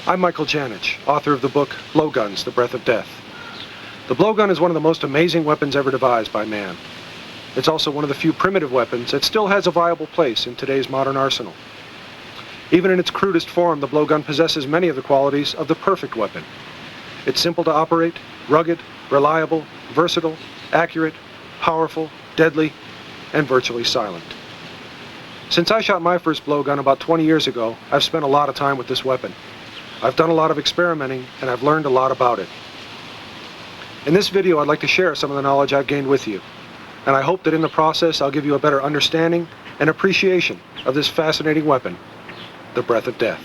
I'm Michael Janich, author of the book Blowguns, The Breath of Death. The blowgun is one of the most amazing weapons ever devised by man. It's also one of the few primitive weapons that still has a viable place in today's modern arsenal. Even in its crudest form, the blowgun possesses many of the qualities of the perfect weapon. It's simple to operate, rugged, reliable, versatile, accurate, powerful, deadly, and virtually silent. Since I shot my first blowgun about 20 years ago, I've spent a lot of time with this weapon. I've done a lot of experimenting, and I've learned a lot about it. In this video, I'd like to share some of the knowledge I've gained with you, and I hope that in the process I'll give you a better understanding and appreciation of this fascinating weapon, the breath of death.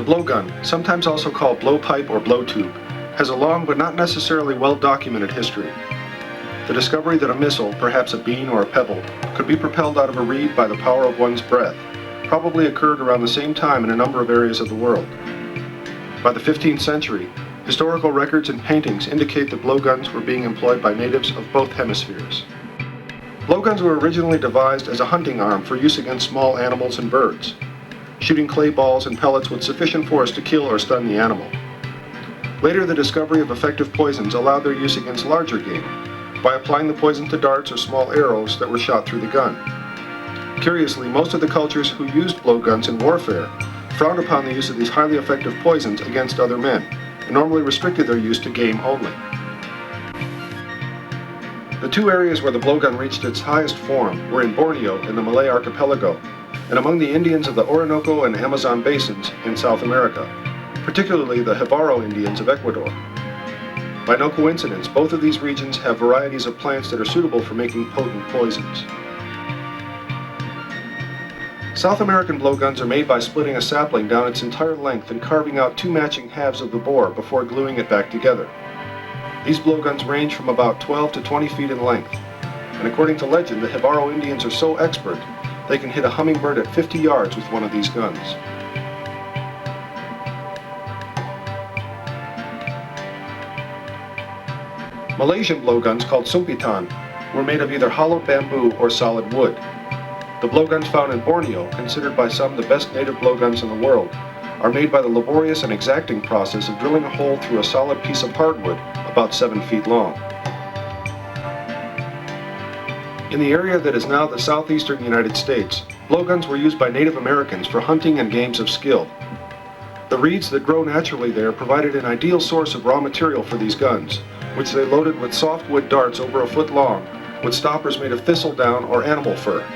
The blowgun, sometimes also called blowpipe or blowtube, has a long but not necessarily well-documented history. The discovery that a missile, perhaps a bean or a pebble, could be propelled out of a reed by the power of one's breath probably occurred around the same time in a number of areas of the world. By the 15th century, historical records and paintings indicate that blowguns were being employed by natives of both hemispheres. Blowguns were originally devised as a hunting arm for use against small animals and birds, shooting clay balls and pellets with sufficient force to kill or stun the animal. Later, the discovery of effective poisons allowed their use against larger game by applying the poison to darts or small arrows that were shot through the gun. Curiously, most of the cultures who used blowguns in warfare frowned upon the use of these highly effective poisons against other men, and normally restricted their use to game only. The two areas where the blowgun reached its highest form were in Borneo in the Malay archipelago, and among the Indians of the Orinoco and Amazon basins in South America, particularly the Jibaro Indians of Ecuador. By no coincidence, both of these regions have varieties of plants that are suitable for making potent poisons. South American blowguns are made by splitting a sapling down its entire length and carving out two matching halves of the bore before gluing it back together. These blowguns range from about 12 to 20 feet in length, and according to legend, the Jibaro Indians are so expert they can hit a hummingbird at 50 yards with one of these guns. Malaysian blowguns, called sumpitan, were made of either hollowed bamboo or solid wood. The blowguns found in Borneo, considered by some the best native blowguns in the world, are made by the laborious and exacting process of drilling a hole through a solid piece of hardwood about 7 feet long. In the area that is now the southeastern United States, blowguns were used by Native Americans for hunting and games of skill. The reeds that grow naturally there provided an ideal source of raw material for these guns, which they loaded with softwood darts over a foot long, with stoppers made of thistledown or animal fur.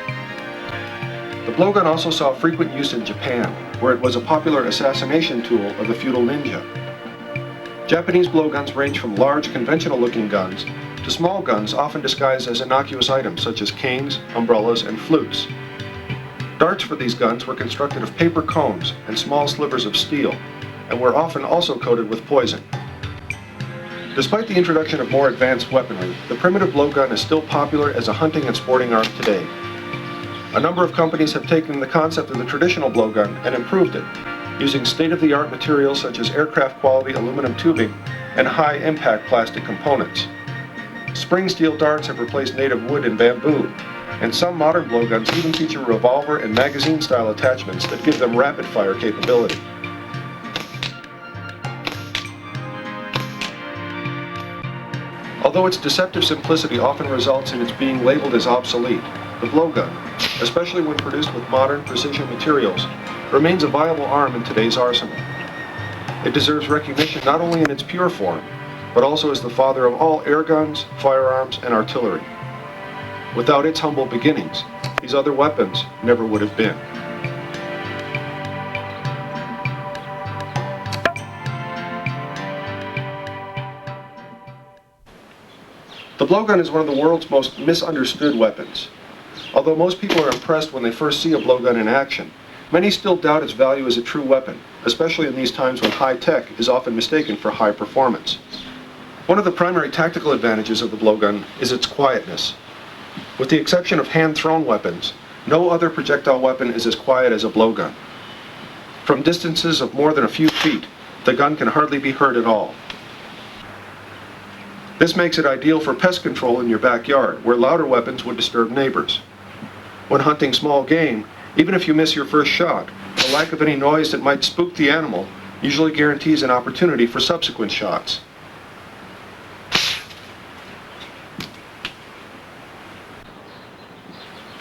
The blowgun also saw frequent use in Japan, where it was a popular assassination tool of the feudal ninja. Japanese blowguns range from large, conventional-looking guns to small guns often disguised as innocuous items such as canes, umbrellas, and flutes. Darts for these guns were constructed of paper cones and small slivers of steel, and were often also coated with poison. Despite the introduction of more advanced weaponry, the primitive blowgun is still popular as a hunting and sporting arm today. A number of companies have taken the concept of the traditional blowgun and improved it, using state-of-the-art materials such as aircraft-quality aluminum tubing and high-impact plastic components. Spring steel darts have replaced native wood and bamboo, and some modern blowguns even feature revolver and magazine-style attachments that give them rapid-fire capability. Although its deceptive simplicity often results in its being labeled as obsolete, the blowgun, especially when produced with modern, precision materials, remains a viable arm in today's arsenal. It deserves recognition not only in its pure form, but also as the father of all air guns, firearms, and artillery. Without its humble beginnings, these other weapons never would have been. The blowgun is one of the world's most misunderstood weapons. Although most people are impressed when they first see a blowgun in action, many still doubt its value as a true weapon, especially in these times when high tech is often mistaken for high performance. One of the primary tactical advantages of the blowgun is its quietness. With the exception of hand-thrown weapons, no other projectile weapon is as quiet as a blowgun. From distances of more than a few feet, the gun can hardly be heard at all. This makes it ideal for pest control in your backyard, where louder weapons would disturb neighbors. When hunting small game, even if you miss your first shot, the lack of any noise that might spook the animal usually guarantees an opportunity for subsequent shots.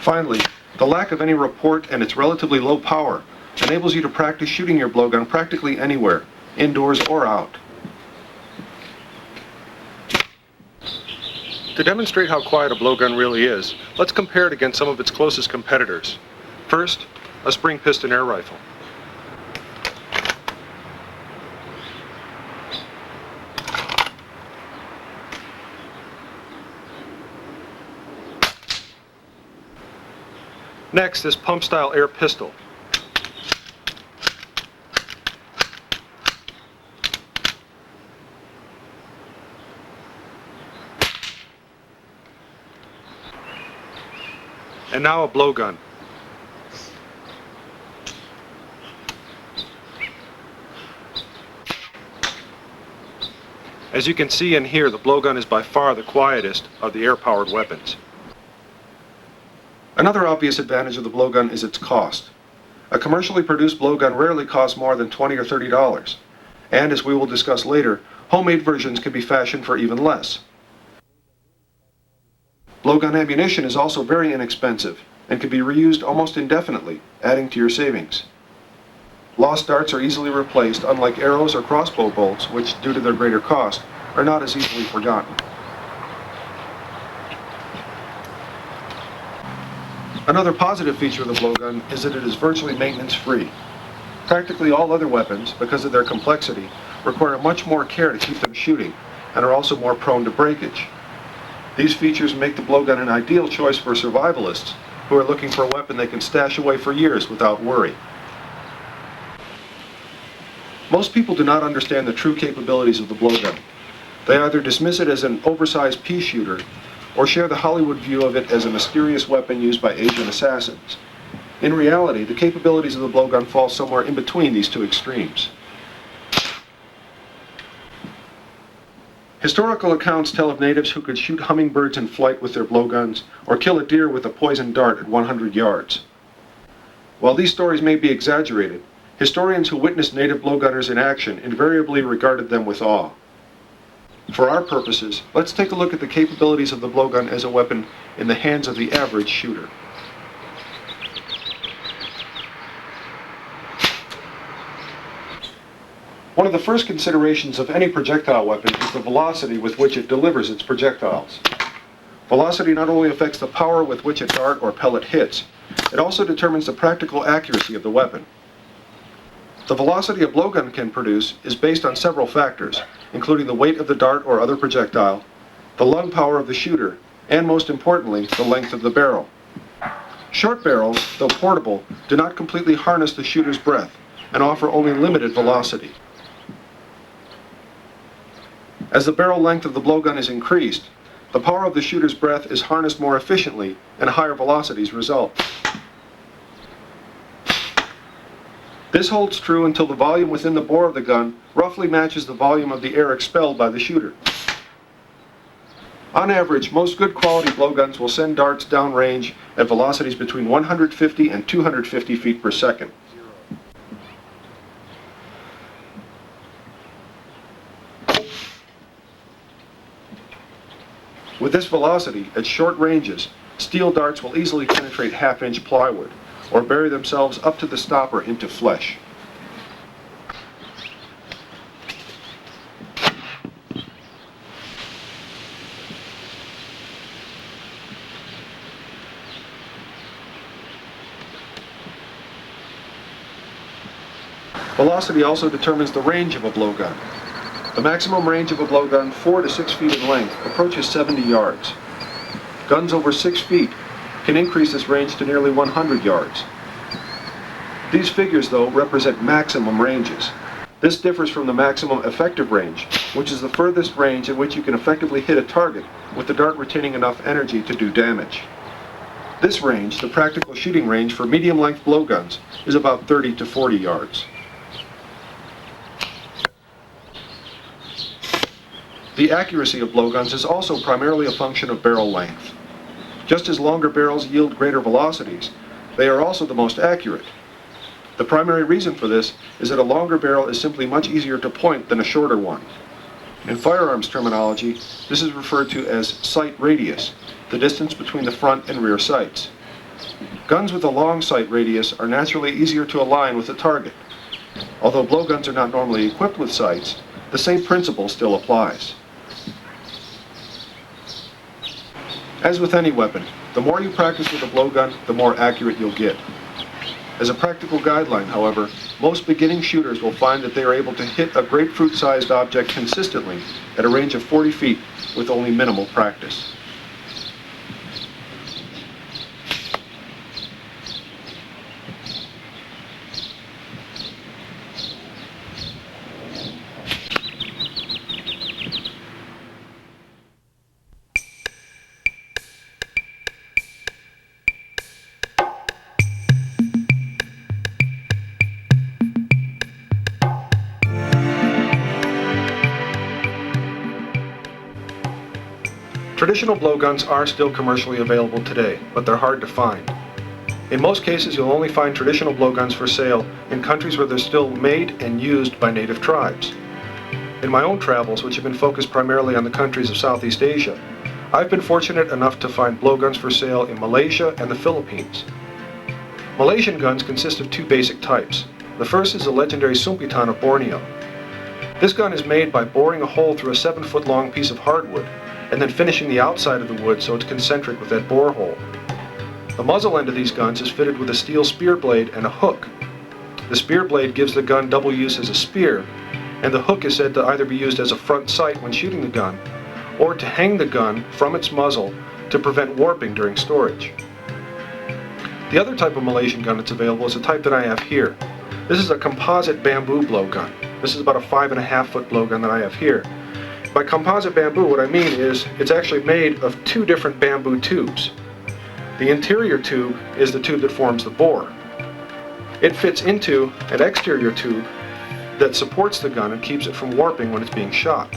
Finally, the lack of any report and its relatively low power enables you to practice shooting your blowgun practically anywhere, indoors or out. To demonstrate how quiet a blowgun really is, let's compare it against some of its closest competitors. First, a spring piston air rifle. Next, this pump-style air pistol. And now a blowgun. As you can see and hear, the blowgun is by far the quietest of the air-powered weapons. Another obvious advantage of the blowgun is its cost. A commercially produced blowgun rarely costs more than $20 or $30, and as we will discuss later, homemade versions can be fashioned for even less. Blowgun ammunition is also very inexpensive and can be reused almost indefinitely, adding to your savings. Lost darts are easily replaced, unlike arrows or crossbow bolts, which, due to their greater cost, are not as easily forgotten. Another positive feature of the blowgun is that it is virtually maintenance-free. Practically all other weapons, because of their complexity, require much more care to keep them shooting, and are also more prone to breakage. These features make the blowgun an ideal choice for survivalists who are looking for a weapon they can stash away for years without worry. Most people do not understand the true capabilities of the blowgun. They either dismiss it as an oversized pea shooter or share the Hollywood view of it as a mysterious weapon used by Asian assassins. In reality, the capabilities of the blowgun fall somewhere in between these two extremes. Historical accounts tell of natives who could shoot hummingbirds in flight with their blowguns or kill a deer with a poisoned dart at 100 yards. While these stories may be exaggerated, historians who witnessed native blowgunners in action invariably regarded them with awe. For our purposes, let's take a look at the capabilities of the blowgun as a weapon in the hands of the average shooter. One of the first considerations of any projectile weapon is the velocity with which it delivers its projectiles. Velocity not only affects the power with which a dart or pellet hits, it also determines the practical accuracy of the weapon. The velocity a blowgun can produce is based on several factors, including the weight of the dart or other projectile, the lung power of the shooter, and most importantly, the length of the barrel. Short barrels, though portable, do not completely harness the shooter's breath and offer only limited velocity. As the barrel length of the blowgun is increased, the power of the shooter's breath is harnessed more efficiently and higher velocities result. This holds true until the volume within the bore of the gun roughly matches the volume of the air expelled by the shooter. On average, most good quality blowguns will send darts downrange at velocities between 150 and 250 feet per second. With this velocity, at short ranges, steel darts will easily penetrate half-inch plywood, or bury themselves up to the stopper into flesh. Velocity also determines the range of a blowgun. The maximum range of a blowgun, 4 to 6 feet in length, approaches 70 yards. Guns over 6 feet can increase this range to nearly 100 yards. These figures, though, represent maximum ranges. This differs from the maximum effective range, which is the furthest range in which you can effectively hit a target with the dart retaining enough energy to do damage. This range, the practical shooting range for medium-length blowguns, is about 30 to 40 yards. The accuracy of blowguns is also primarily a function of barrel length. Just as longer barrels yield greater velocities, they are also the most accurate. The primary reason for this is that a longer barrel is simply much easier to point than a shorter one. In firearms terminology, this is referred to as sight radius, the distance between the front and rear sights. Guns with a long sight radius are naturally easier to align with the target. Although blowguns are not normally equipped with sights, the same principle still applies. As with any weapon, the more you practice with a blowgun, the more accurate you'll get. As a practical guideline, however, most beginning shooters will find that they are able to hit a grapefruit-sized object consistently at a range of 40 feet with only minimal practice. Traditional blowguns are still commercially available today, but they're hard to find. In most cases, you'll only find traditional blowguns for sale in countries where they're still made and used by native tribes. In my own travels, which have been focused primarily on the countries of Southeast Asia, I've been fortunate enough to find blowguns for sale in Malaysia and the Philippines. Malaysian guns consist of two basic types. The first is the legendary Sumpitan of Borneo. This gun is made by boring a hole through a 7-foot-long piece of hardwood and then finishing the outside of the wood so it's concentric with that borehole. The muzzle end of these guns is fitted with a steel spear blade and a hook. The spear blade gives the gun double use as a spear, and the hook is said to either be used as a front sight when shooting the gun, or to hang the gun from its muzzle to prevent warping during storage. The other type of Malaysian gun that's available is the type that I have here. This is a composite bamboo blowgun. This is about a 5.5-foot blowgun that I have here. By composite bamboo, what I mean is it's actually made of two different bamboo tubes. The interior tube is the tube that forms the bore. It fits into an exterior tube that supports the gun and keeps it from warping when it's being shot.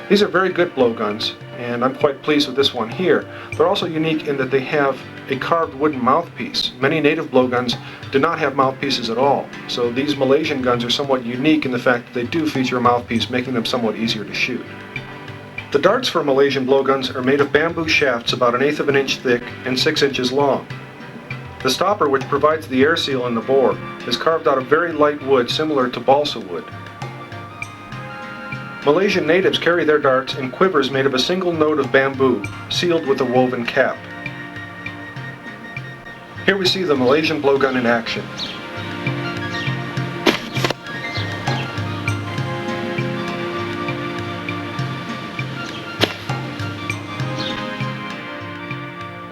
These are very good blowguns, and I'm quite pleased with this one here. They're also unique in that they have a carved wooden mouthpiece. Many native blowguns do not have mouthpieces at all, so these Malaysian guns are somewhat unique in the fact that they do feature a mouthpiece, making them somewhat easier to shoot. The darts for Malaysian blowguns are made of bamboo shafts about 1/8 of an inch thick and 6 inches long. The stopper, which provides the air seal in the bore, is carved out of very light wood similar to balsa wood. Malaysian natives carry their darts in quivers made of a single note of bamboo, sealed with a woven cap. Here we see the Malaysian blowgun in action.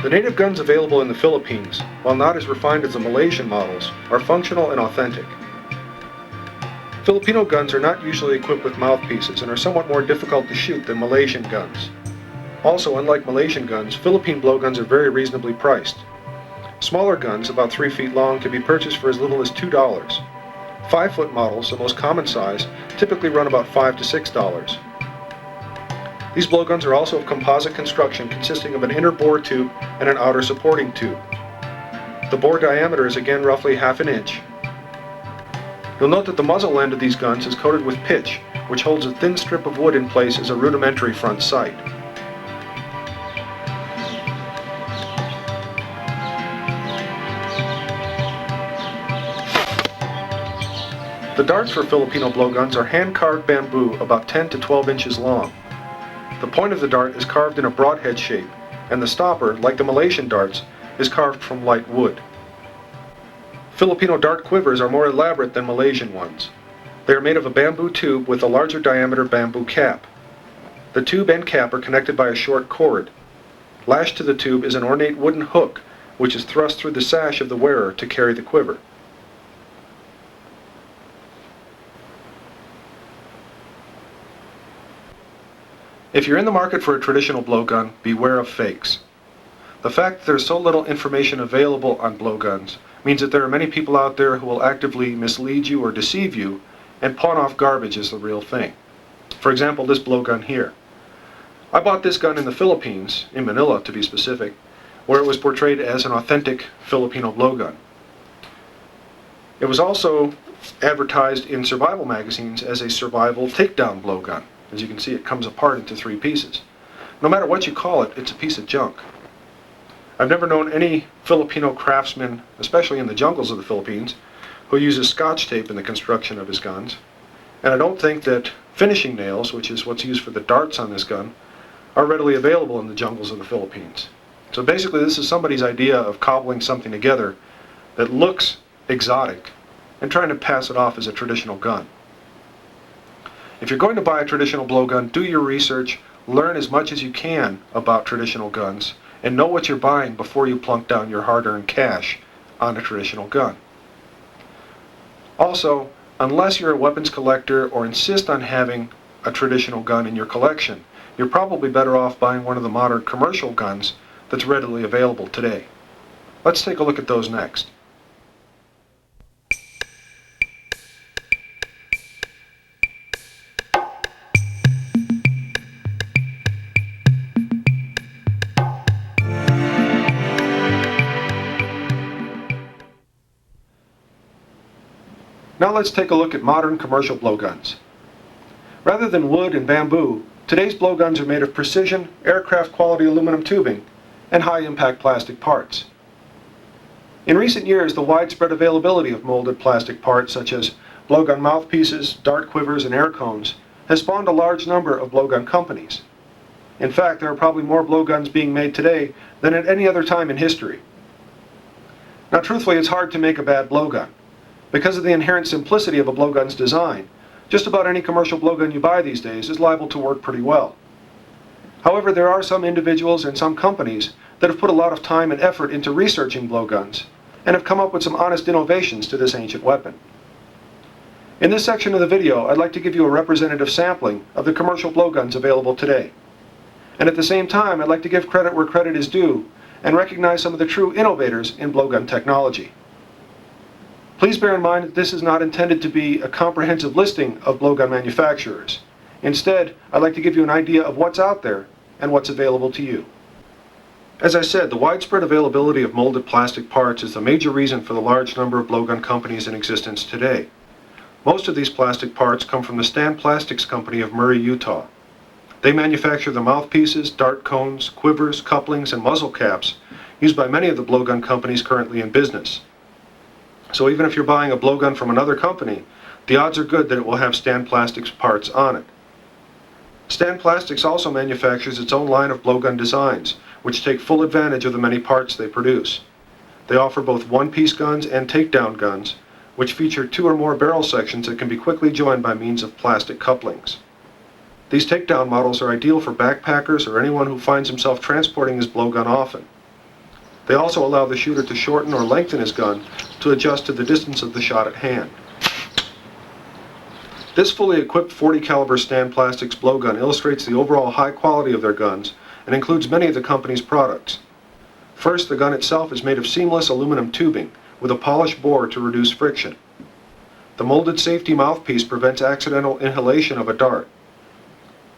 The native guns available in the Philippines, while not as refined as the Malaysian models, are functional and authentic. Filipino guns are not usually equipped with mouthpieces and are somewhat more difficult to shoot than Malaysian guns. Also, unlike Malaysian guns, Philippine blowguns are very reasonably priced. Smaller guns, about 3 feet long, can be purchased for as little as $2. 5-foot models, the most common size, typically run about $5 to $6. These blowguns are also of composite construction consisting of an inner bore tube and an outer supporting tube. The bore diameter is again roughly ½ an inch. You'll note that the muzzle end of these guns is coated with pitch, which holds a thin strip of wood in place as a rudimentary front sight. The darts for Filipino blowguns are hand-carved bamboo about 10 to 12 inches long. The point of the dart is carved in a broadhead shape, and the stopper, like the Malaysian darts, is carved from light wood. Filipino dart quivers are more elaborate than Malaysian ones. They are made of a bamboo tube with a larger diameter bamboo cap. The tube and cap are connected by a short cord. Lashed to the tube is an ornate wooden hook, which is thrust through the sash of the wearer to carry the quiver. If you're in the market for a traditional blowgun, beware of fakes. The fact that there's so little information available on blowguns means that there are many people out there who will actively mislead you or deceive you and pawn off garbage as the real thing. For example, this blowgun here. I bought this gun in the Philippines, in Manila to be specific, where it was portrayed as an authentic Filipino blowgun. It was also advertised in survival magazines as a survival takedown blowgun. As you can see, it comes apart into 3 pieces. No matter what you call it, it's a piece of junk. I've never known any Filipino craftsman, especially in the jungles of the Philippines, who uses Scotch tape in the construction of his guns. And I don't think that finishing nails, which is what's used for the darts on this gun, are readily available in the jungles of the Philippines. So basically this is somebody's idea of cobbling something together that looks exotic and trying to pass it off as a traditional gun. If you're going to buy a traditional blowgun, do your research, learn as much as you can about traditional guns, and know what you're buying before you plunk down your hard-earned cash on a traditional gun. Also, unless you're a weapons collector or insist on having a traditional gun in your collection, you're probably better off buying one of the modern commercial guns that's readily available today. Let's take a look at those next. Now let's take a look at modern commercial blowguns. Rather than wood and bamboo, today's blowguns are made of precision, aircraft quality aluminum tubing and high-impact plastic parts. In recent years, the widespread availability of molded plastic parts such as blowgun mouthpieces, dart quivers, and air cones has spawned a large number of blowgun companies. In fact, there are probably more blowguns being made today than at any other time in history. Now truthfully, it's hard to make a bad blowgun. Because of the inherent simplicity of a blowgun's design, just about any commercial blowgun you buy these days is liable to work pretty well. However, there are some individuals and some companies that have put a lot of time and effort into researching blowguns and have come up with some honest innovations to this ancient weapon. In this section of the video, I'd like to give you a representative sampling of the commercial blowguns available today. And at the same time, I'd like to give credit where credit is due and recognize some of the true innovators in blowgun technology. Please bear in mind that this is not intended to be a comprehensive listing of blowgun manufacturers. Instead, I'd like to give you an idea of what's out there and what's available to you. As I said, the widespread availability of molded plastic parts is the major reason for the large number of blowgun companies in existence today. Most of these plastic parts come from the Stan Plastics Company of Murray, Utah. They manufacture the mouthpieces, dart cones, quivers, couplings, and muzzle caps used by many of the blowgun companies currently in business. So even if you're buying a blowgun from another company, the odds are good that it will have Stan Plastics parts on it. Stan Plastics also manufactures its own line of blowgun designs, which take full advantage of the many parts they produce. They offer both one-piece guns and takedown guns, which feature 2 or more barrel sections that can be quickly joined by means of plastic couplings. These takedown models are ideal for backpackers or anyone who finds himself transporting his blowgun often. They also allow the shooter to shorten or lengthen his gun to adjust to the distance of the shot at hand. This fully equipped .40 caliber Stan Plastics blowgun illustrates the overall high quality of their guns and includes many of the company's products. First, the gun itself is made of seamless aluminum tubing with a polished bore to reduce friction. The molded safety mouthpiece prevents accidental inhalation of a dart.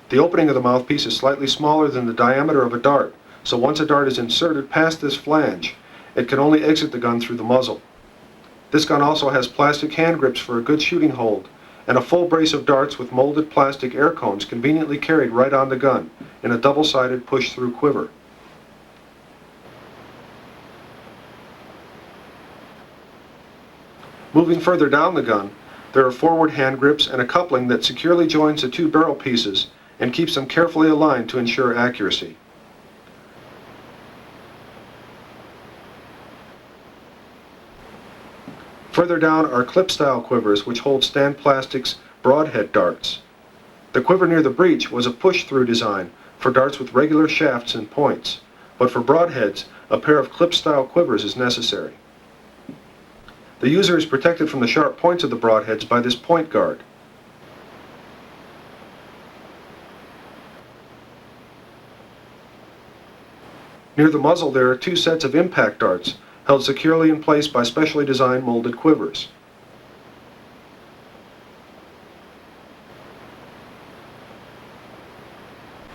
The opening of the mouthpiece is slightly smaller than the diameter of a dart, so once a dart is inserted past this flange, it can only exit the gun through the muzzle. This gun also has plastic hand grips for a good shooting hold, and a full brace of darts with molded plastic air cones conveniently carried right on the gun in a double-sided push-through quiver. Moving further down the gun, there are forward hand grips and a coupling that securely joins the two barrel pieces and keeps them carefully aligned to ensure accuracy. Further down are clip-style quivers which hold Stand Plastic's broadhead darts. The quiver near the breech was a push-through design for darts with regular shafts and points, but for broadheads, a pair of clip-style quivers is necessary. The user is protected from the sharp points of the broadheads by this point guard. Near the muzzle there are two sets of impact darts held securely in place by specially designed molded quivers.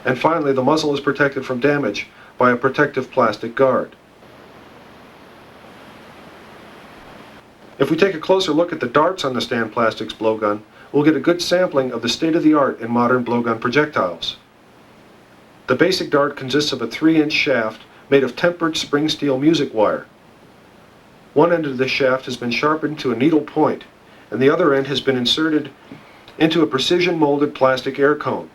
And finally, the muzzle is protected from damage by a protective plastic guard. If we take a closer look at the darts on the Stand Plastics blowgun, we'll get a good sampling of the state-of-the-art in modern blowgun projectiles. The basic dart consists of a 3-inch shaft made of tempered spring steel music wire. One end of this shaft has been sharpened to a needle point, and the other end has been inserted into a precision molded plastic air cone.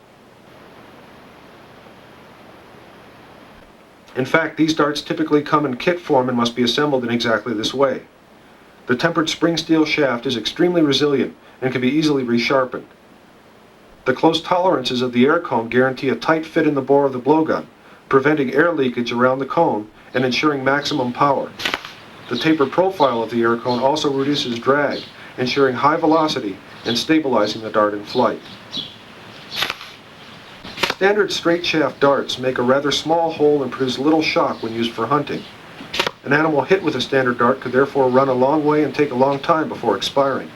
In fact, these darts typically come in kit form and must be assembled in exactly this way. The tempered spring steel shaft is extremely resilient and can be easily resharpened. The close tolerances of the air cone guarantee a tight fit in the bore of the blowgun, preventing air leakage around the cone and ensuring maximum power. The tapered profile of the air cone also reduces drag, ensuring high velocity and stabilizing the dart in flight. Standard straight shaft darts make a rather small hole and produce little shock when used for hunting. An animal hit with a standard dart could therefore run a long way and take a long time before expiring.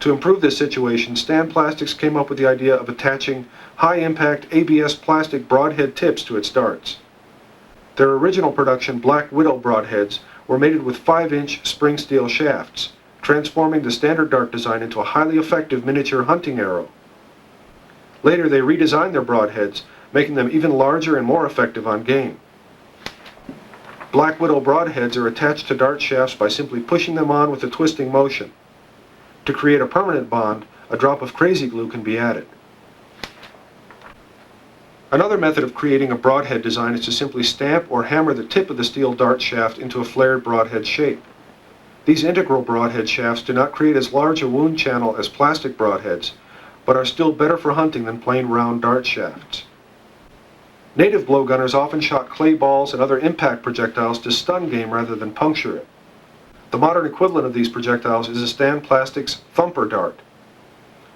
To improve this situation, Stand Plastics came up with the idea of attaching high-impact ABS plastic broadhead tips to its darts. Their original production Black Widow broadheads were mated with 5-inch spring steel shafts, transforming the standard dart design into a highly effective miniature hunting arrow. Later they redesigned their broadheads, making them even larger and more effective on game. Black Widow broadheads are attached to dart shafts by simply pushing them on with a twisting motion. To create a permanent bond, a drop of crazy glue can be added. Another method of creating a broadhead design is to simply stamp or hammer the tip of the steel dart shaft into a flared broadhead shape. These integral broadhead shafts do not create as large a wound channel as plastic broadheads, but are still better for hunting than plain round dart shafts. Native blowgunners often shot clay balls and other impact projectiles to stun game rather than puncture it. The modern equivalent of these projectiles is a Stand Plastics thumper dart.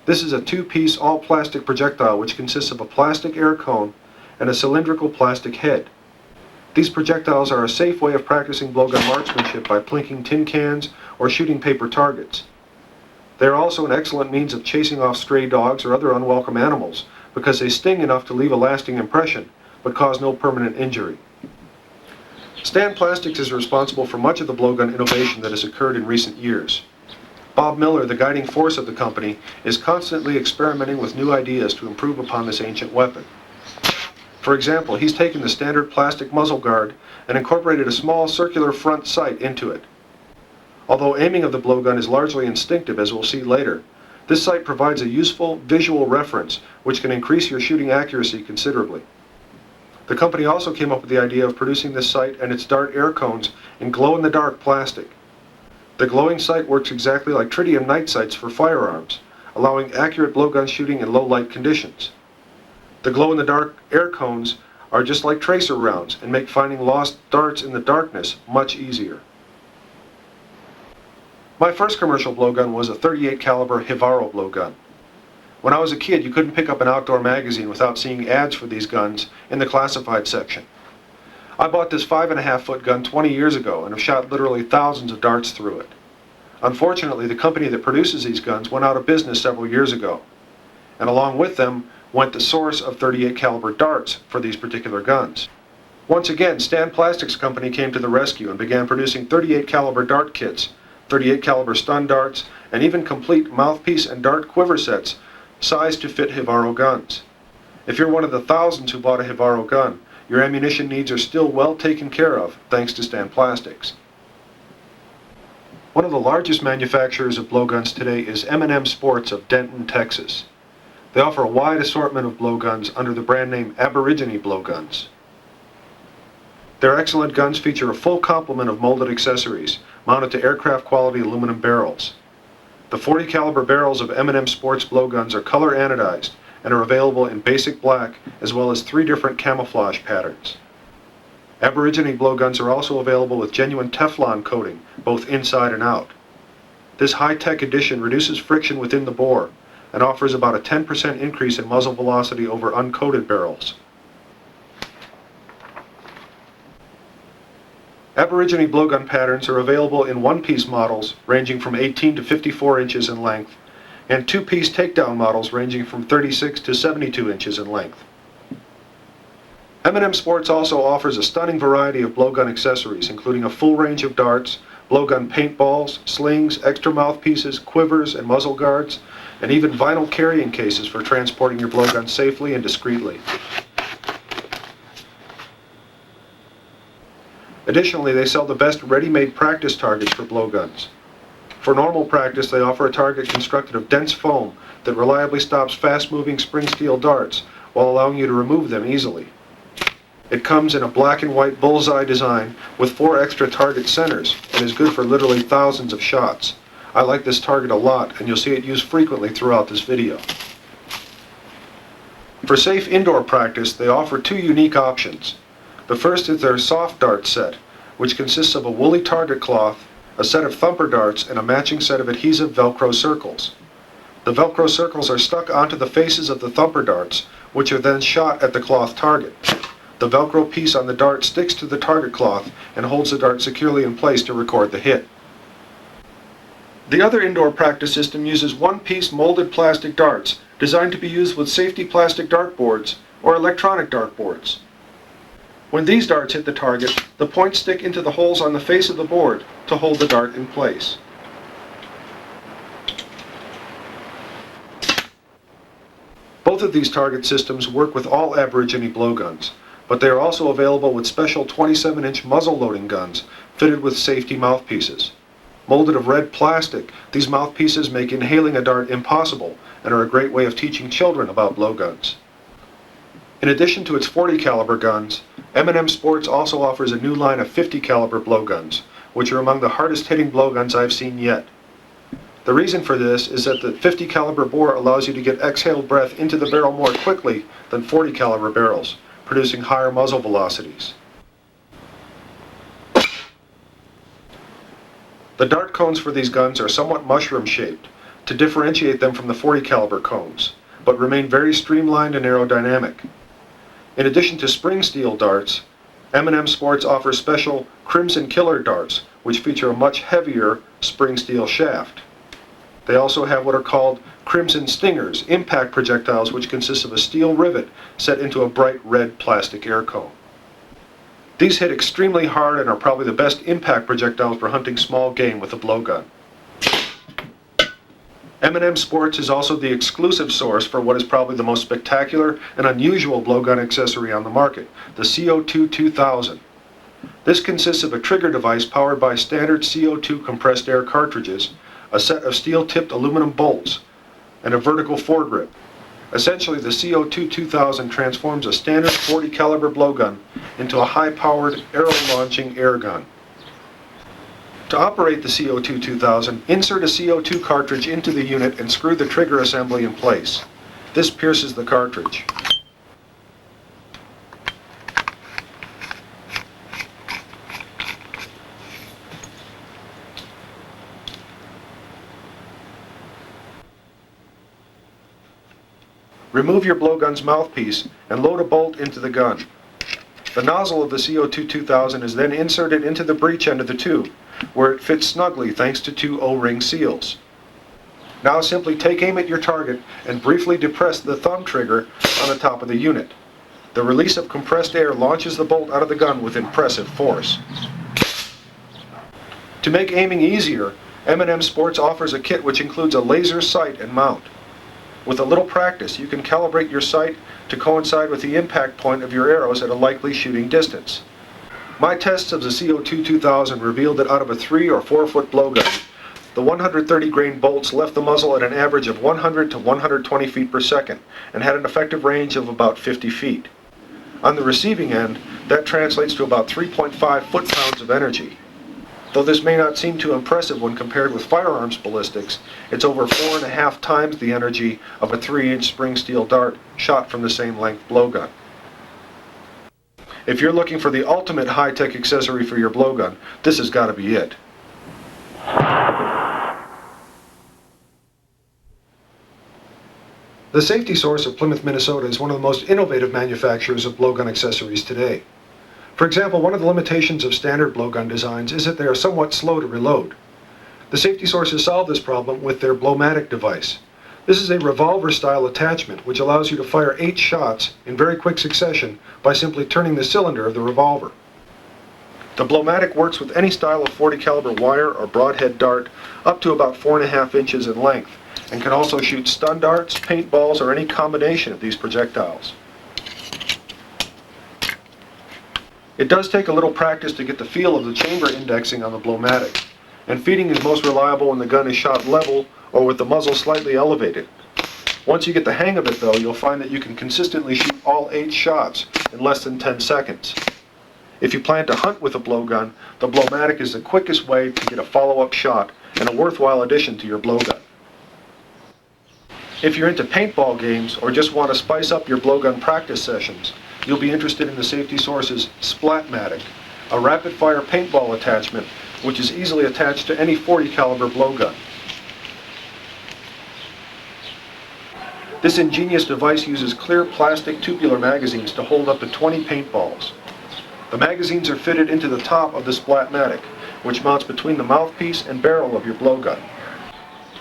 This is a two-piece all-plastic projectile which consists of a plastic air cone and a cylindrical plastic head. These projectiles are a safe way of practicing blowgun marksmanship by plinking tin cans or shooting paper targets. They are also an excellent means of chasing off stray dogs or other unwelcome animals because they sting enough to leave a lasting impression but cause no permanent injury. Stand Plastics is responsible for much of the blowgun innovation that has occurred in recent years. Bob Miller, the guiding force of the company, is constantly experimenting with new ideas to improve upon this ancient weapon. For example, he's taken the standard plastic muzzle guard and incorporated a small circular front sight into it. Although aiming of the blowgun is largely instinctive, as we'll see later, this sight provides a useful visual reference which can increase your shooting accuracy considerably. The company also came up with the idea of producing this sight and its dart air cones in glow-in-the-dark plastic. The glowing sight works exactly like tritium night sights for firearms, allowing accurate blowgun shooting in low light conditions. The glow-in-the-dark air cones are just like tracer rounds and make finding lost darts in the darkness much easier. My first commercial blowgun was a .38 caliber Hivaro blowgun. When I was a kid, you couldn't pick up an outdoor magazine without seeing ads for these guns in the classified section. I bought this 5.5-foot gun 20 years ago and have shot literally thousands of darts through it. Unfortunately, the company that produces these guns went out of business several years ago, and along with them went the source of 38 caliber darts for these particular guns. Once again, Stan Plastics Company came to the rescue and began producing 38 caliber dart kits, 38 caliber stun darts, and even complete mouthpiece and dart quiver sets sized to fit Hivaro guns. If you're one of the thousands who bought a Hivaro gun, your ammunition needs are still well taken care of thanks to Stan Plastics. One of the largest manufacturers of blowguns today is M&M Sports of Denton, Texas. They offer a wide assortment of blowguns under the brand name Aborigine blowguns. Their excellent guns feature a full complement of molded accessories mounted to aircraft quality aluminum barrels. The 40 caliber barrels of M&M Sports blowguns are color anodized and are available in basic black as well as 3 different camouflage patterns. Aborigine blowguns are also available with genuine Teflon coating, both inside and out. This high-tech addition reduces friction within the bore and offers about a 10% increase in muzzle velocity over uncoated barrels. Aborigine blowgun patterns are available in one-piece models ranging from 18 to 54 inches in length, and two-piece takedown models ranging from 36 to 72 inches in length. M&M Sports also offers a stunning variety of blowgun accessories, including a full range of darts, blowgun paintballs, slings, extra mouthpieces, quivers, and muzzle guards, and even vinyl carrying cases for transporting your blowgun safely and discreetly. Additionally, they sell the best ready-made practice targets for blowguns. For normal practice, they offer a target constructed of dense foam that reliably stops fast-moving spring steel darts while allowing you to remove them easily. It comes in a black and white bullseye design with 4 extra target centers and is good for literally thousands of shots. I like this target a lot, and you'll see it used frequently throughout this video. For safe indoor practice, they offer 2 unique options. The first is their soft dart set, which consists of a woolly target cloth, a set of thumper darts, and a matching set of adhesive Velcro circles. The Velcro circles are stuck onto the faces of the thumper darts, which are then shot at the cloth target. The Velcro piece on the dart sticks to the target cloth and holds the dart securely in place to record the hit. The other indoor practice system uses one-piece molded plastic darts designed to be used with safety plastic dartboards or electronic dartboards. When these darts hit the target, the points stick into the holes on the face of the board to hold the dart in place. Both of these target systems work with all Aborigine blowguns, but they are also available with special 27-inch muzzle-loading guns fitted with safety mouthpieces. Molded of red plastic, these mouthpieces make inhaling a dart impossible and are a great way of teaching children about blowguns. In addition to its 40 caliber guns, M&M Sports also offers a new line of 50 caliber blowguns, which are among the hardest hitting blowguns I've seen yet. The reason for this is that the 50 caliber bore allows you to get exhaled breath into the barrel more quickly than 40 caliber barrels, producing higher muzzle velocities. The dart cones for these guns are somewhat mushroom-shaped to differentiate them from the 40 caliber cones, but remain very streamlined and aerodynamic. In addition to spring steel darts, M&M Sports offers special Crimson Killer darts, which feature a much heavier spring steel shaft. They also have what are called Crimson Stingers, impact projectiles which consist of a steel rivet set into a bright red plastic air cone. These hit extremely hard and are probably the best impact projectiles for hunting small game with a blowgun. M&M Sports is also the exclusive source for what is probably the most spectacular and unusual blowgun accessory on the market, the CO2 2000. This consists of a trigger device powered by standard CO2 compressed air cartridges, a set of steel-tipped aluminum bolts, and a vertical foregrip. Essentially, the CO2 2000 transforms a standard 40 caliber blowgun into a high-powered arrow-launching air gun. To operate the CO2 2000, insert a CO2 cartridge into the unit and screw the trigger assembly in place. This pierces the cartridge. Remove your blowgun's mouthpiece and load a bolt into the gun. The nozzle of the CO2 2000 is then inserted into the breech end of the tube, where it fits snugly thanks to 2 O-ring seals. Now simply take aim at your target and briefly depress the thumb trigger on the top of the unit. The release of compressed air launches the bolt out of the gun with impressive force. To make aiming easier, M&M Sports offers a kit which includes a laser sight and mount. With a little practice, you can calibrate your sight to coincide with the impact point of your arrows at a likely shooting distance. My tests of the CO2 2000 revealed that out of a 3 or 4 foot blowgun, the 130 grain bolts left the muzzle at an average of 100 to 120 feet per second and had an effective range of about 50 feet. On the receiving end, that translates to about 3.5 foot-pounds of energy. Though this may not seem too impressive when compared with firearms ballistics, it's over 4.5 times the energy of a 3-inch spring steel dart shot from the same length blowgun. If you're looking for the ultimate high-tech accessory for your blowgun, this has got to be it. The Safety Source of Plymouth, Minnesota is one of the most innovative manufacturers of blowgun accessories today. For example, one of the limitations of standard blowgun designs is that they are somewhat slow to reload. The Safety Source has solved this problem with their Blowmatic device. This is a revolver-style attachment which allows you to fire 8 shots in very quick succession by simply turning the cylinder of the revolver. The Blowmatic works with any style of .40 caliber wire or broadhead dart up to about 4.5 inches in length, and can also shoot stun darts, paintballs, or any combination of these projectiles. It does take a little practice to get the feel of the chamber indexing on the Blowmatic, and feeding is most reliable when the gun is shot level or with the muzzle slightly elevated. Once you get the hang of it though, you'll find that you can consistently shoot all 8 shots in less than 10 seconds. If you plan to hunt with a blowgun, the Blowmatic is the quickest way to get a follow-up shot and a worthwhile addition to your blowgun. If you're into paintball games or just want to spice up your blowgun practice sessions, you'll be interested in the Safety Source's Splatmatic, a rapid-fire paintball attachment which is easily attached to any .40 caliber blowgun. This ingenious device uses clear plastic tubular magazines to hold up to 20 paintballs. The magazines are fitted into the top of the Splatmatic, which mounts between the mouthpiece and barrel of your blowgun.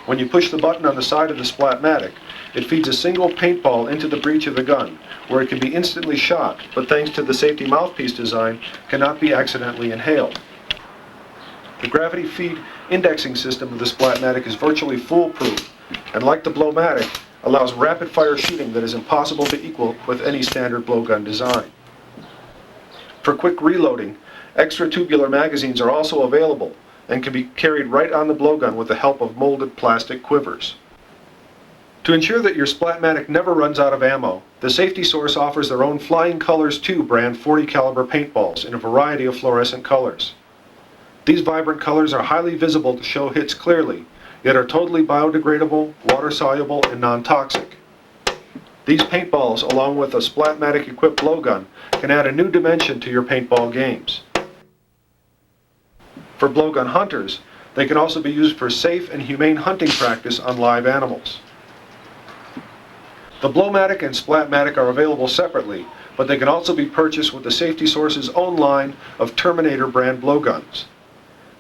When you push the button on the side of the Splatmatic, it feeds a single paintball into the breech of the gun, where it can be instantly shot, but thanks to the safety mouthpiece design, cannot be accidentally inhaled. The gravity feed indexing system of the Splatmatic is virtually foolproof, and like the Blowmatic, allows rapid-fire shooting that is impossible to equal with any standard blowgun design. For quick reloading, extra tubular magazines are also available, and can be carried right on the blowgun with the help of molded plastic quivers. To ensure that your Splatmatic never runs out of ammo, the Safety Source offers their own Flying Colors 2 brand .40 caliber paintballs in a variety of fluorescent colors. These vibrant colors are highly visible to show hits clearly, yet are totally biodegradable, water-soluble, and non-toxic. These paintballs, along with a Splatmatic-equipped blowgun, can add a new dimension to your paintball games. For blowgun hunters, they can also be used for safe and humane hunting practice on live animals. The Blowmatic and Splatmatic are available separately, but they can also be purchased with the Safety Source's own line of Terminator brand blowguns.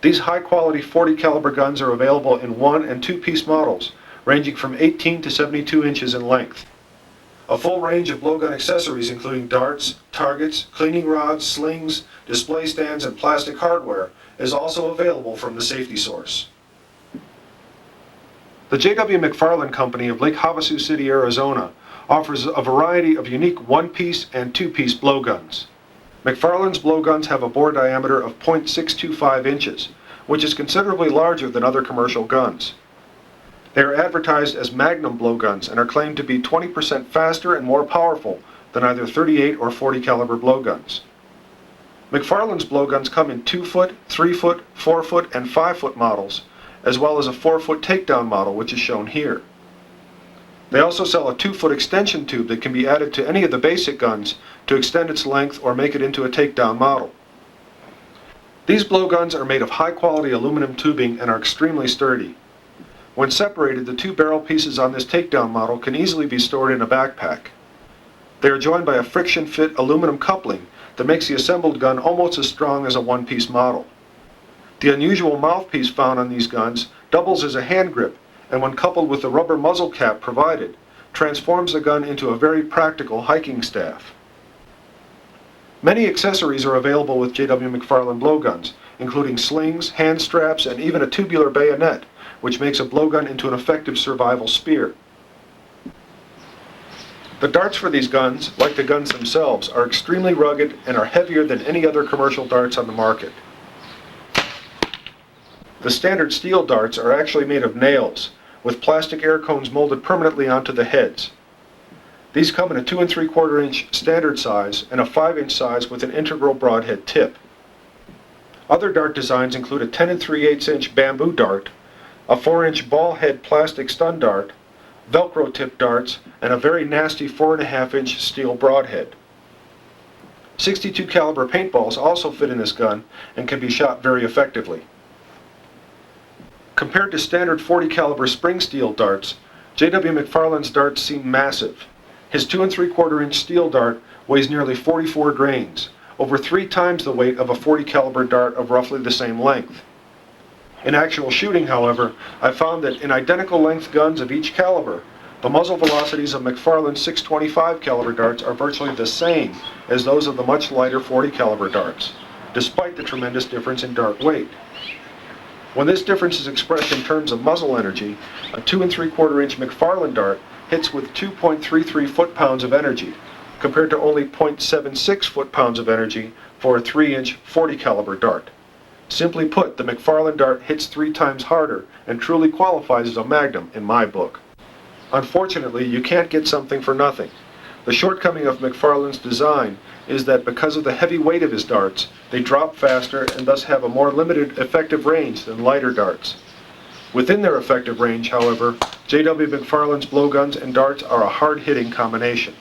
These high-quality .40 caliber guns are available in 1- and 2-piece models, ranging from 18 to 72 inches in length. A full range of blowgun accessories including darts, targets, cleaning rods, slings, display stands, and plastic hardware is also available from the Safety Source. The J.W. McFarland Company of Lake Havasu City, Arizona offers a variety of unique 1-piece and 2-piece blowguns. McFarland's blowguns have a bore diameter of .625 inches, which is considerably larger than other commercial guns. They are advertised as Magnum blowguns and are claimed to be 20% faster and more powerful than either 38 or .40 caliber blowguns. McFarland's blowguns come in 2-foot, 3-foot, 4-foot, and 5-foot models, as well as a 4-foot takedown model, which is shown here. They also sell a 2-foot extension tube that can be added to any of the basic guns to extend its length or make it into a takedown model. These blowguns are made of high-quality aluminum tubing and are extremely sturdy. When separated, the 2 barrel pieces on this takedown model can easily be stored in a backpack. They are joined by a friction-fit aluminum coupling that makes the assembled gun almost as strong as a 1-piece model. The unusual mouthpiece found on these guns doubles as a hand grip and when coupled with the rubber muzzle cap provided, transforms the gun into a very practical hiking staff. Many accessories are available with J.W. McFarland blowguns, including slings, hand straps, and even a tubular bayonet, which makes a blowgun into an effective survival spear. The darts for these guns, like the guns themselves, are extremely rugged and are heavier than any other commercial darts on the market. The standard steel darts are actually made of nails, with plastic air cones molded permanently onto the heads. These come in a 2 3/4 inch standard size and a 5-inch size with an integral broadhead tip. Other dart designs include a 10 3/8 inch bamboo dart, a 4-inch ball head plastic stun dart, Velcro tip darts, and a very nasty 4.5 inch steel broadhead. 62 caliber paintballs also fit in this gun and can be shot very effectively. Compared to standard 40 caliber spring steel darts, J.W. McFarland's darts seem massive. His 2 3/4 inch steel dart weighs nearly 44 grains, over 3 times the weight of a 40 caliber dart of roughly the same length. In actual shooting, however, I found that in identical length guns of each caliber, the muzzle velocities of McFarland's 625 caliber darts are virtually the same as those of the much lighter 40 caliber darts, despite the tremendous difference in dart weight. When this difference is expressed in terms of muzzle energy, a 2 3/4 inch McFarland dart hits with 2.33 foot-pounds of energy, compared to only 0.76 foot-pounds of energy for a 3-inch 40 caliber dart. Simply put, the McFarland dart hits 3 times harder and truly qualifies as a magnum in my book. Unfortunately, you can't get something for nothing. The shortcoming of McFarland's design is that because of the heavy weight of his darts, they drop faster and thus have a more limited effective range than lighter darts. Within their effective range, however, J.W. McFarland's blowguns and darts are a hard-hitting combination.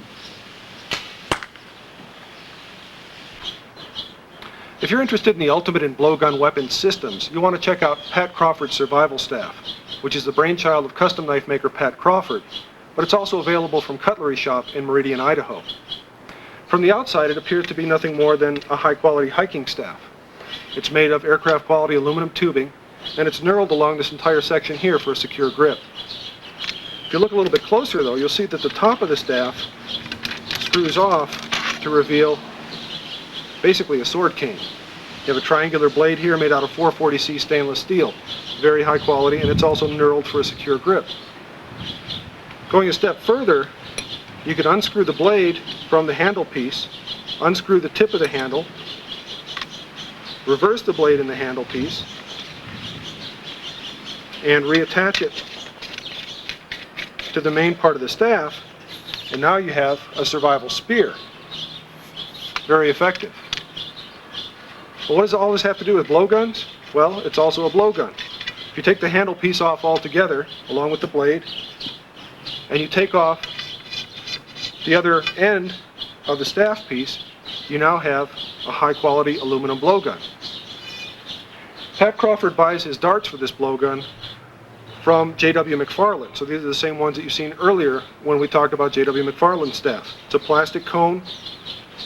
If you're interested in the ultimate in blowgun weapon systems, you want to check out Pat Crawford's Survival Staff, which is the brainchild of custom knife maker Pat Crawford, but it's also available from Cutlery Shop in Meridian, Idaho. From the outside, it appears to be nothing more than a high-quality hiking staff. It's made of aircraft-quality aluminum tubing, and it's knurled along this entire section here for a secure grip. If you look a little bit closer, though, you'll see that the top of the staff screws off to reveal basically a sword cane. You have a triangular blade here made out of 440C stainless steel. Very high quality, and it's also knurled for a secure grip. Going a step further, you can unscrew the blade from the handle piece, unscrew the tip of the handle, reverse the blade in the handle piece, and reattach it to the main part of the staff, and now you have a survival spear. Very effective. Well, what does all this have to do with blowguns? Well, it's also a blowgun. If you take the handle piece off altogether, along with the blade, and you take off the other end of the staff piece, you now have a high-quality aluminum blowgun. Pat Crawford buys his darts for this blowgun from J.W. McFarland. So these are the same ones that you've seen earlier when we talked about J.W. McFarland's staff. It's a plastic cone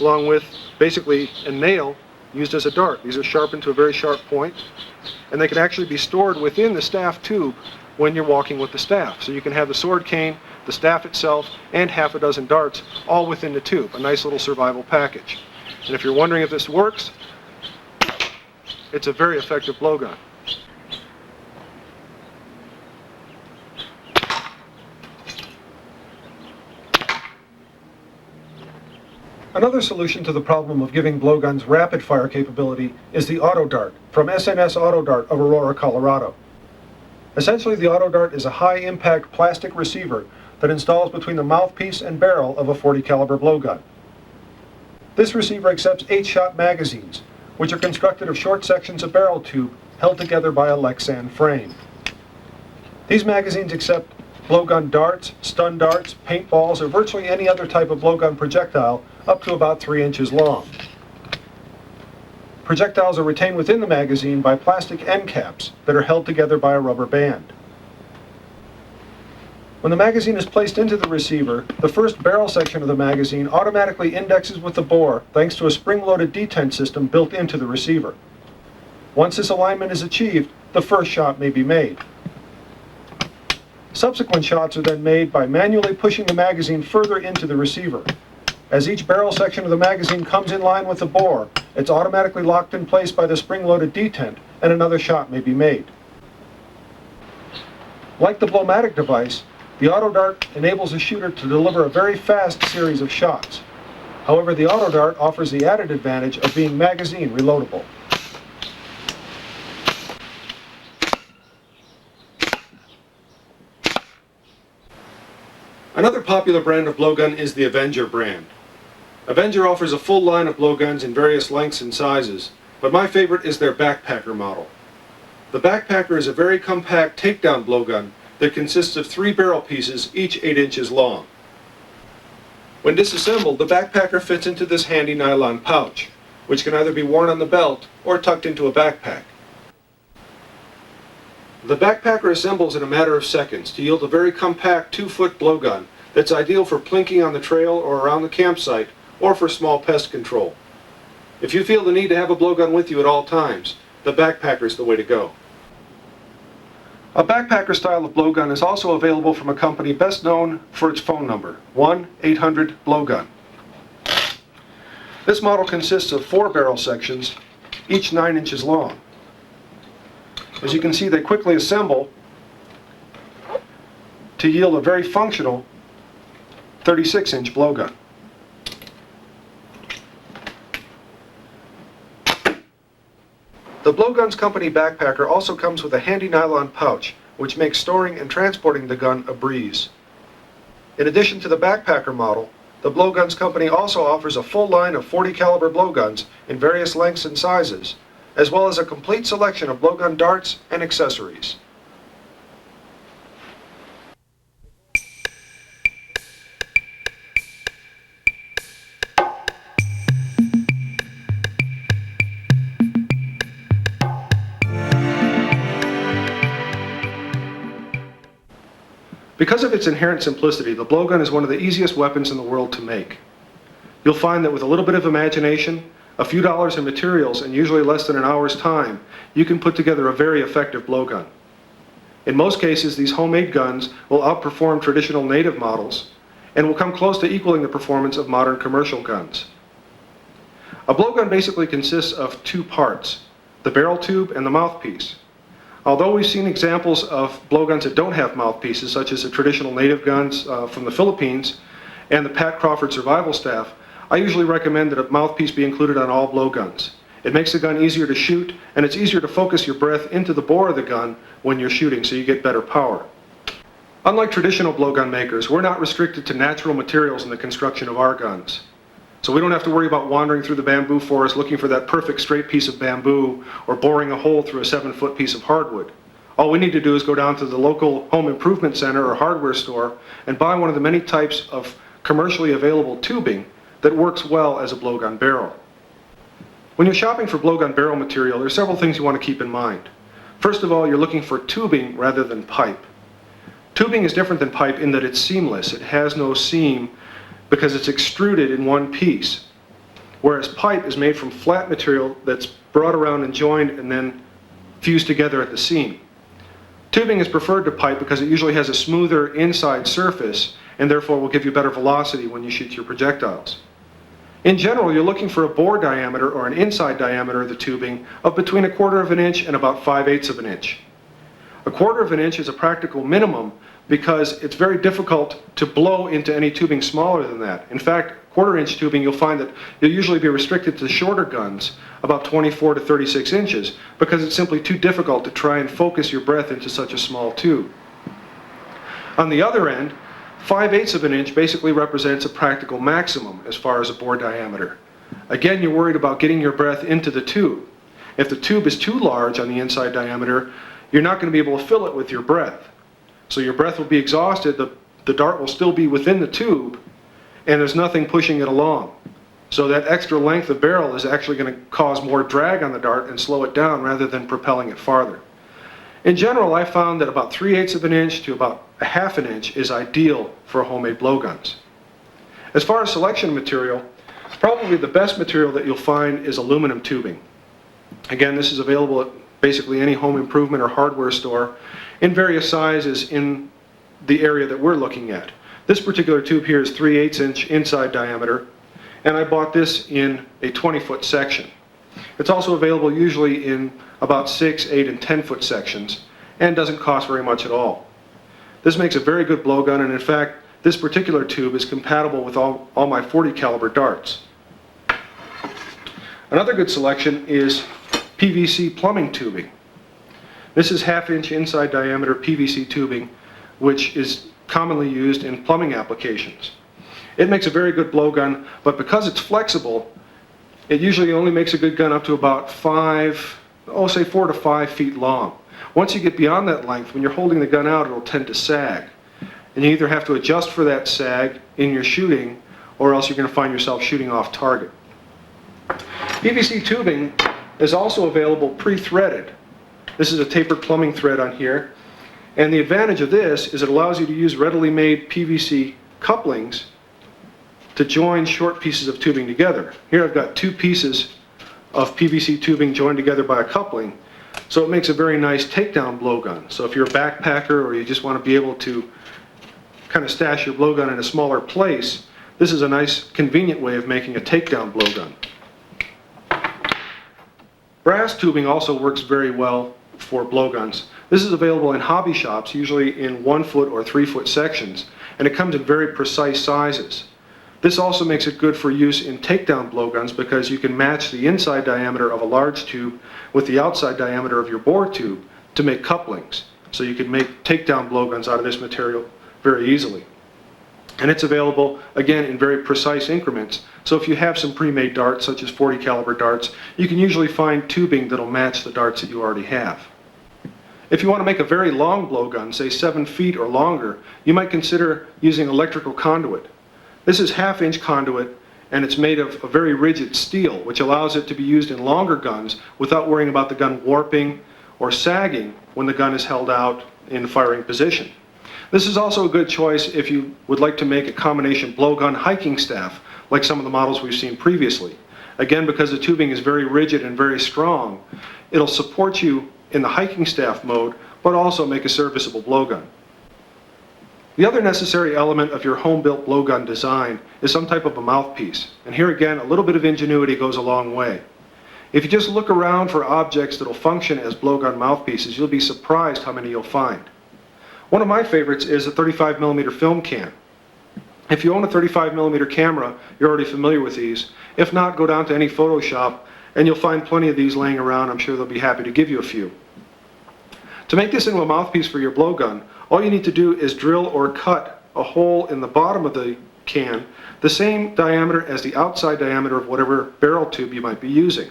along with basically a nail used as a dart. These are sharpened to a very sharp point, and they can actually be stored within the staff tube when you're walking with the staff. So you can have the sword cane, the staff itself, and half a dozen darts all within the tube. A nice little survival package. And if you're wondering if this works, it's a very effective blowgun. Another solution to the problem of giving blowguns rapid fire capability is the Auto Dart from SNS Auto Dart of Aurora, Colorado. Essentially, the Auto Dart is a high-impact plastic receiver that installs between the mouthpiece and barrel of a 40 caliber blowgun. This receiver accepts 8-shot magazines, which are constructed of short sections of barrel tube held together by a Lexan frame. These magazines accept blowgun darts, stun darts, paintballs, or virtually any other type of blowgun projectile up to about 3 inches long. Projectiles are retained within the magazine by plastic end caps that are held together by a rubber band. When the magazine is placed into the receiver, the first barrel section of the magazine automatically indexes with the bore thanks to a spring-loaded detent system built into the receiver. Once this alignment is achieved, the first shot may be made. Subsequent shots are then made by manually pushing the magazine further into the receiver. As each barrel section of the magazine comes in line with the bore, it's automatically locked in place by the spring-loaded detent, and another shot may be made. Like the Blowmatic device, the auto dart enables the shooter to deliver a very fast series of shots. However, the auto dart offers the added advantage of being magazine reloadable. Another popular brand of blowgun is the Avenger brand. Avenger offers a full line of blowguns in various lengths and sizes, but my favorite is their backpacker model. The backpacker is a very compact takedown blowgun that consists of 3 barrel pieces, each 8 inches long. When disassembled, the backpacker fits into this handy nylon pouch, which can either be worn on the belt or tucked into a backpack. The backpacker assembles in a matter of seconds to yield a very compact 2-foot blowgun that's ideal for plinking on the trail or around the campsite, or for small pest control. If you feel the need to have a blowgun with you at all times, the backpacker is the way to go. A backpacker style of blowgun is also available from a company best known for its phone number, 1-800-BLOWGUN. This model consists of 4 barrel sections, each 9 inches long. As you can see, they quickly assemble to yield a very functional 36-inch blowgun. The Blowguns Company backpacker also comes with a handy nylon pouch, which makes storing and transporting the gun a breeze. In addition to the backpacker model, the Blowguns Company also offers a full line of .40 caliber blowguns in various lengths and sizes, as well as a complete selection of blowgun darts and accessories. Because of its inherent simplicity, the blowgun is one of the easiest weapons in the world to make. You'll find that with a little bit of imagination, a few dollars in materials, and usually less than an hour's time, you can put together a very effective blowgun. In most cases, these homemade guns will outperform traditional native models and will come close to equaling the performance of modern commercial guns. A blowgun basically consists of 2 parts, the barrel tube and the mouthpiece. Although we've seen examples of blowguns that don't have mouthpieces, such as the traditional native guns from the Philippines and the Pat Crawford Survival Staff, I usually recommend that a mouthpiece be included on all blowguns. It makes the gun easier to shoot, and it's easier to focus your breath into the bore of the gun when you're shooting, so you get better power. Unlike traditional blowgun makers, we're not restricted to natural materials in the construction of our guns. So we don't have to worry about wandering through the bamboo forest looking for that perfect straight piece of bamboo or boring a hole through a 7-foot piece of hardwood. All we need to do is go down to the local home improvement center or hardware store and buy one of the many types of commercially available tubing that works well as a blowgun barrel. When you're shopping for blowgun barrel material, there are several things you want to keep in mind. First of all, you're looking for tubing rather than pipe. Tubing is different than pipe in that it's seamless. It has no seam because it's extruded in one piece, whereas pipe is made from flat material that's brought around and joined and then fused together at the seam. Tubing is preferred to pipe because it usually has a smoother inside surface and therefore will give you better velocity when you shoot your projectiles. In general, you're looking for a bore diameter or an inside diameter of the tubing of between 1/4 of an inch and about 5/8 of an inch. 1/4 of an inch is a practical minimum because it's very difficult to blow into any tubing smaller than that. In fact, 1/4 inch tubing, you'll find that you'll usually be restricted to shorter guns, about 24 to 36 inches, because it's simply too difficult to try and focus your breath into such a small tube. On the other end, 5/8 of an inch basically represents a practical maximum as far as a bore diameter. Again, you're worried about getting your breath into the tube. If the tube is too large on the inside diameter, you're not going to be able to fill it with your breath. So your breath will be exhausted, the dart will still be within the tube, and there's nothing pushing it along. So that extra length of barrel is actually going to cause more drag on the dart and slow it down rather than propelling it farther. In general, I found that about 3/8 of an inch to about 1/2 an inch is ideal for homemade blowguns. As far as selection of material, probably the best material that you'll find is aluminum tubing. Again, this is available at basically any home improvement or hardware store in various sizes in the area that we're looking at. This particular tube here is 3/8 inch inside diameter, and I bought this in a 20-foot section. It's also available usually in about 6, 8, and 10-foot sections, and doesn't cost very much at all. This makes a very good blowgun, and in fact, this particular tube is compatible with all my .40 caliber darts. Another good selection is PVC plumbing tubing. This is 1/2 inch inside diameter PVC tubing, which is commonly used in plumbing applications. It makes a very good blowgun, but because it's flexible, it usually only makes a good gun up to about 4 to 5 feet long. Once you get beyond that length, when you're holding the gun out, it'll tend to sag. And you either have to adjust for that sag in your shooting, or else you're going to find yourself shooting off target. PVC tubing is also available pre-threaded. This is a tapered plumbing thread on here. And the advantage of this is it allows you to use readily made PVC couplings to join short pieces of tubing together. Here I've got 2 pieces of PVC tubing joined together by a coupling, so it makes a very nice takedown blowgun. So if you're a backpacker or you just want to be able to kind of stash your blowgun in a smaller place, this is a nice convenient way of making a takedown blowgun. Brass tubing also works very well for blowguns. This is available in hobby shops, usually in 1-foot or 3-foot sections, and it comes in very precise sizes. This also makes it good for use in takedown blowguns because you can match the inside diameter of a large tube with the outside diameter of your bore tube to make couplings. So you can make takedown blowguns out of this material very easily. And it's available, again, in very precise increments. So if you have some pre-made darts, such as .40 caliber darts, you can usually find tubing that'll match the darts that you already have. If you want to make a very long blowgun, say 7 feet or longer, you might consider using electrical conduit. This is 1/2 inch conduit, and it's made of a very rigid steel, which allows it to be used in longer guns without worrying about the gun warping or sagging when the gun is held out in firing position. This is also a good choice if you would like to make a combination blowgun hiking staff, like some of the models we've seen previously. Again, because the tubing is very rigid and very strong, it'll support you in the hiking staff mode, but also make a serviceable blowgun. The other necessary element of your home-built blowgun design is some type of a mouthpiece. And here again, a little bit of ingenuity goes a long way. If you just look around for objects that will function as blowgun mouthpieces, you'll be surprised how many you'll find. One of my favorites is a 35mm film can. If you own a 35mm camera, you're already familiar with these. If not, go down to any photo shop and you'll find plenty of these laying around. I'm sure they'll be happy to give you a few. To make this into a mouthpiece for your blowgun, all you need to do is drill or cut a hole in the bottom of the can, the same diameter as the outside diameter of whatever barrel tube you might be using.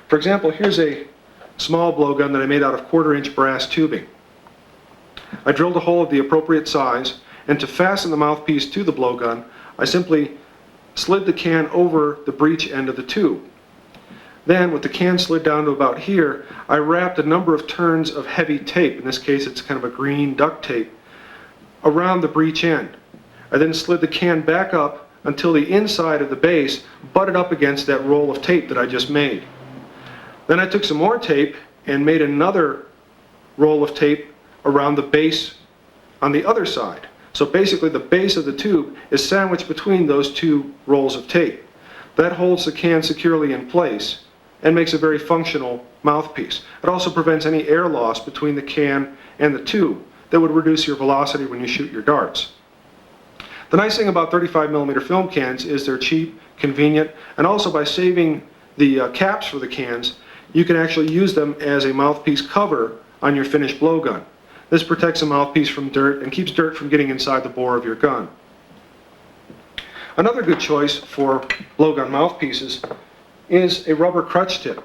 For example, here's a small blowgun that I made out of 1/4 inch brass tubing. I drilled a hole of the appropriate size, and to fasten the mouthpiece to the blowgun, I simply slid the can over the breech end of the tube. Then, with the can slid down to about here, I wrapped a number of turns of heavy tape, in this case it's kind of a green duct tape, around the breech end. I then slid the can back up until the inside of the base butted up against that roll of tape that I just made. Then I took some more tape and made another roll of tape around the base on the other side. So basically the base of the tube is sandwiched between those 2 rolls of tape. That holds the can securely in place and makes a very functional mouthpiece. It also prevents any air loss between the can and the tube that would reduce your velocity when you shoot your darts. The nice thing about 35mm film cans is they're cheap, convenient, and also by saving the caps for the cans, you can actually use them as a mouthpiece cover on your finished blowgun. This protects the mouthpiece from dirt and keeps dirt from getting inside the bore of your gun. Another good choice for blowgun mouthpieces is a rubber crutch tip.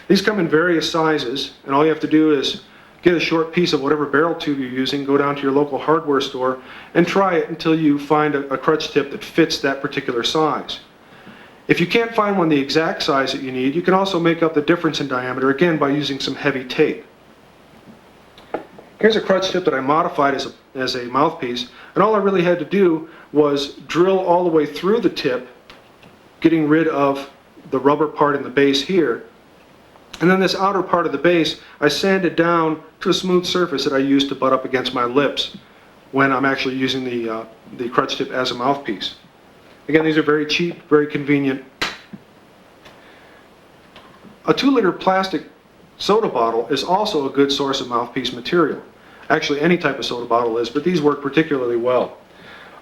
These come in various sizes, and all you have to do is get a short piece of whatever barrel tube you're using, go down to your local hardware store, and try it until you find a crutch tip that fits that particular size. If you can't find one the exact size that you need, you can also make up the difference in diameter, again, by using some heavy tape. Here's a crutch tip that I modified as a mouthpiece, and all I really had to do was drill all the way through the tip, getting rid of the rubber part in the base here, and then this outer part of the base I sanded down to a smooth surface that I used to butt up against my lips when I'm actually using the crutch tip as a mouthpiece. Again, these are very cheap, very convenient. A 2-liter plastic soda bottle is also a good source of mouthpiece material. Actually, any type of soda bottle is, but these work particularly well.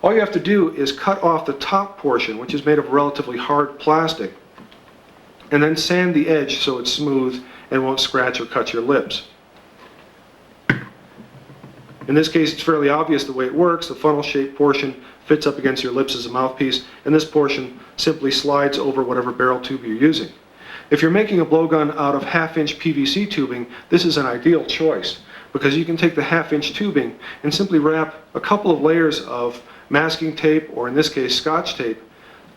All you have to do is cut off the top portion, which is made of relatively hard plastic, and then sand the edge so it's smooth and won't scratch or cut your lips. In this case, it's fairly obvious the way it works. The funnel-shaped portion fits up against your lips as a mouthpiece, and this portion simply slides over whatever barrel tube you're using. If you're making a blowgun out of half-inch PVC tubing, this is an ideal choice, because you can take the half-inch tubing and simply wrap a couple of layers of masking tape, or in this case Scotch tape,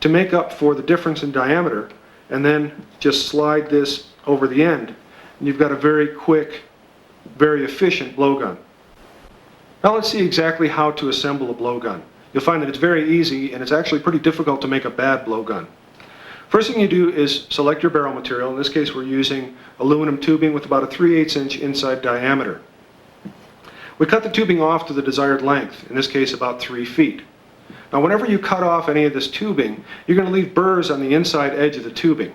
to make up for the difference in diameter, and then just slide this over the end, and you've got a very quick, very efficient blowgun. Now let's see exactly how to assemble a blowgun. You'll find that it's very easy, and it's actually pretty difficult to make a bad blowgun. First thing you do is select your barrel material. In this case, we're using aluminum tubing with about a 3/8 inch inside diameter. We cut the tubing off to the desired length, in this case about 3 feet. Now whenever you cut off any of this tubing, you're going to leave burrs on the inside edge of the tubing.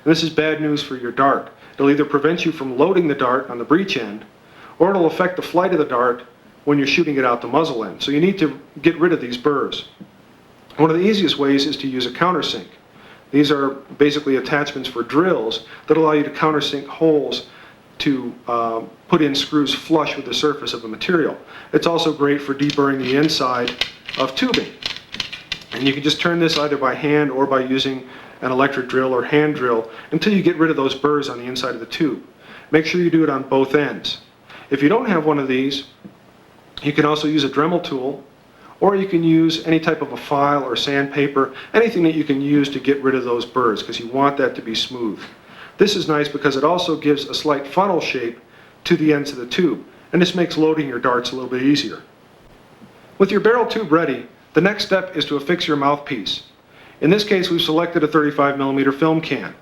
And this is bad news for your dart. It'll either prevent you from loading the dart on the breech end, or it'll affect the flight of the dart when you're shooting it out the muzzle end. So you need to get rid of these burrs. One of the easiest ways is to use a countersink. These are basically attachments for drills that allow you to countersink holes to put in screws flush with the surface of the material. It's also great for deburring the inside of tubing. And you can just turn this either by hand or by using an electric drill or hand drill until you get rid of those burrs on the inside of the tube. Make sure you do it on both ends. If you don't have one of these, you can also use a Dremel tool, or you can use any type of a file or sandpaper, anything that you can use to get rid of those burrs, because you want that to be smooth. This is nice because it also gives a slight funnel shape to the ends of the tube, and this makes loading your darts a little bit easier. With your barrel tube ready, the next step is to affix your mouthpiece. In this case, we've selected a 35mm film can.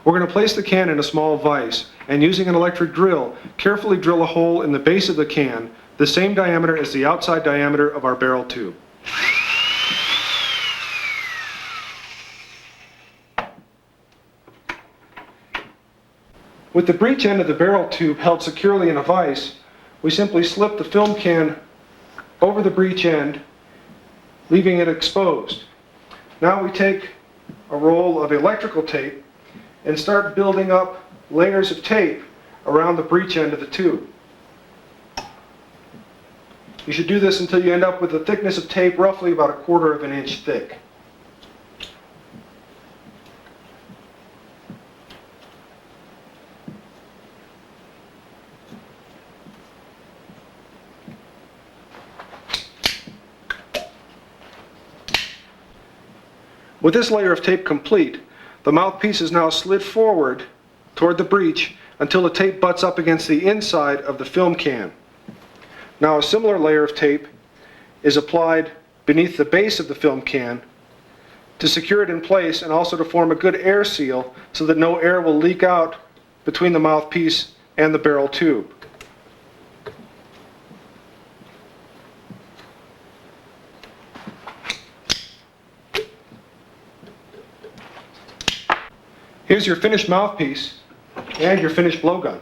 We're going to place the can in a small vise, and using an electric drill, carefully drill a hole in the base of the can, the same diameter as the outside diameter of our barrel tube. With the breech end of the barrel tube held securely in a vise, we simply slip the film can over the breech end, leaving it exposed. Now we take a roll of electrical tape and start building up layers of tape around the breech end of the tube. You should do this until you end up with a thickness of tape roughly about 1/4 of an inch thick. With this layer of tape complete, the mouthpiece is now slid forward toward the breech until the tape butts up against the inside of the film can. Now a similar layer of tape is applied beneath the base of the film can to secure it in place and also to form a good air seal so that no air will leak out between the mouthpiece and the barrel tube. Here's your finished mouthpiece and your finished blowgun.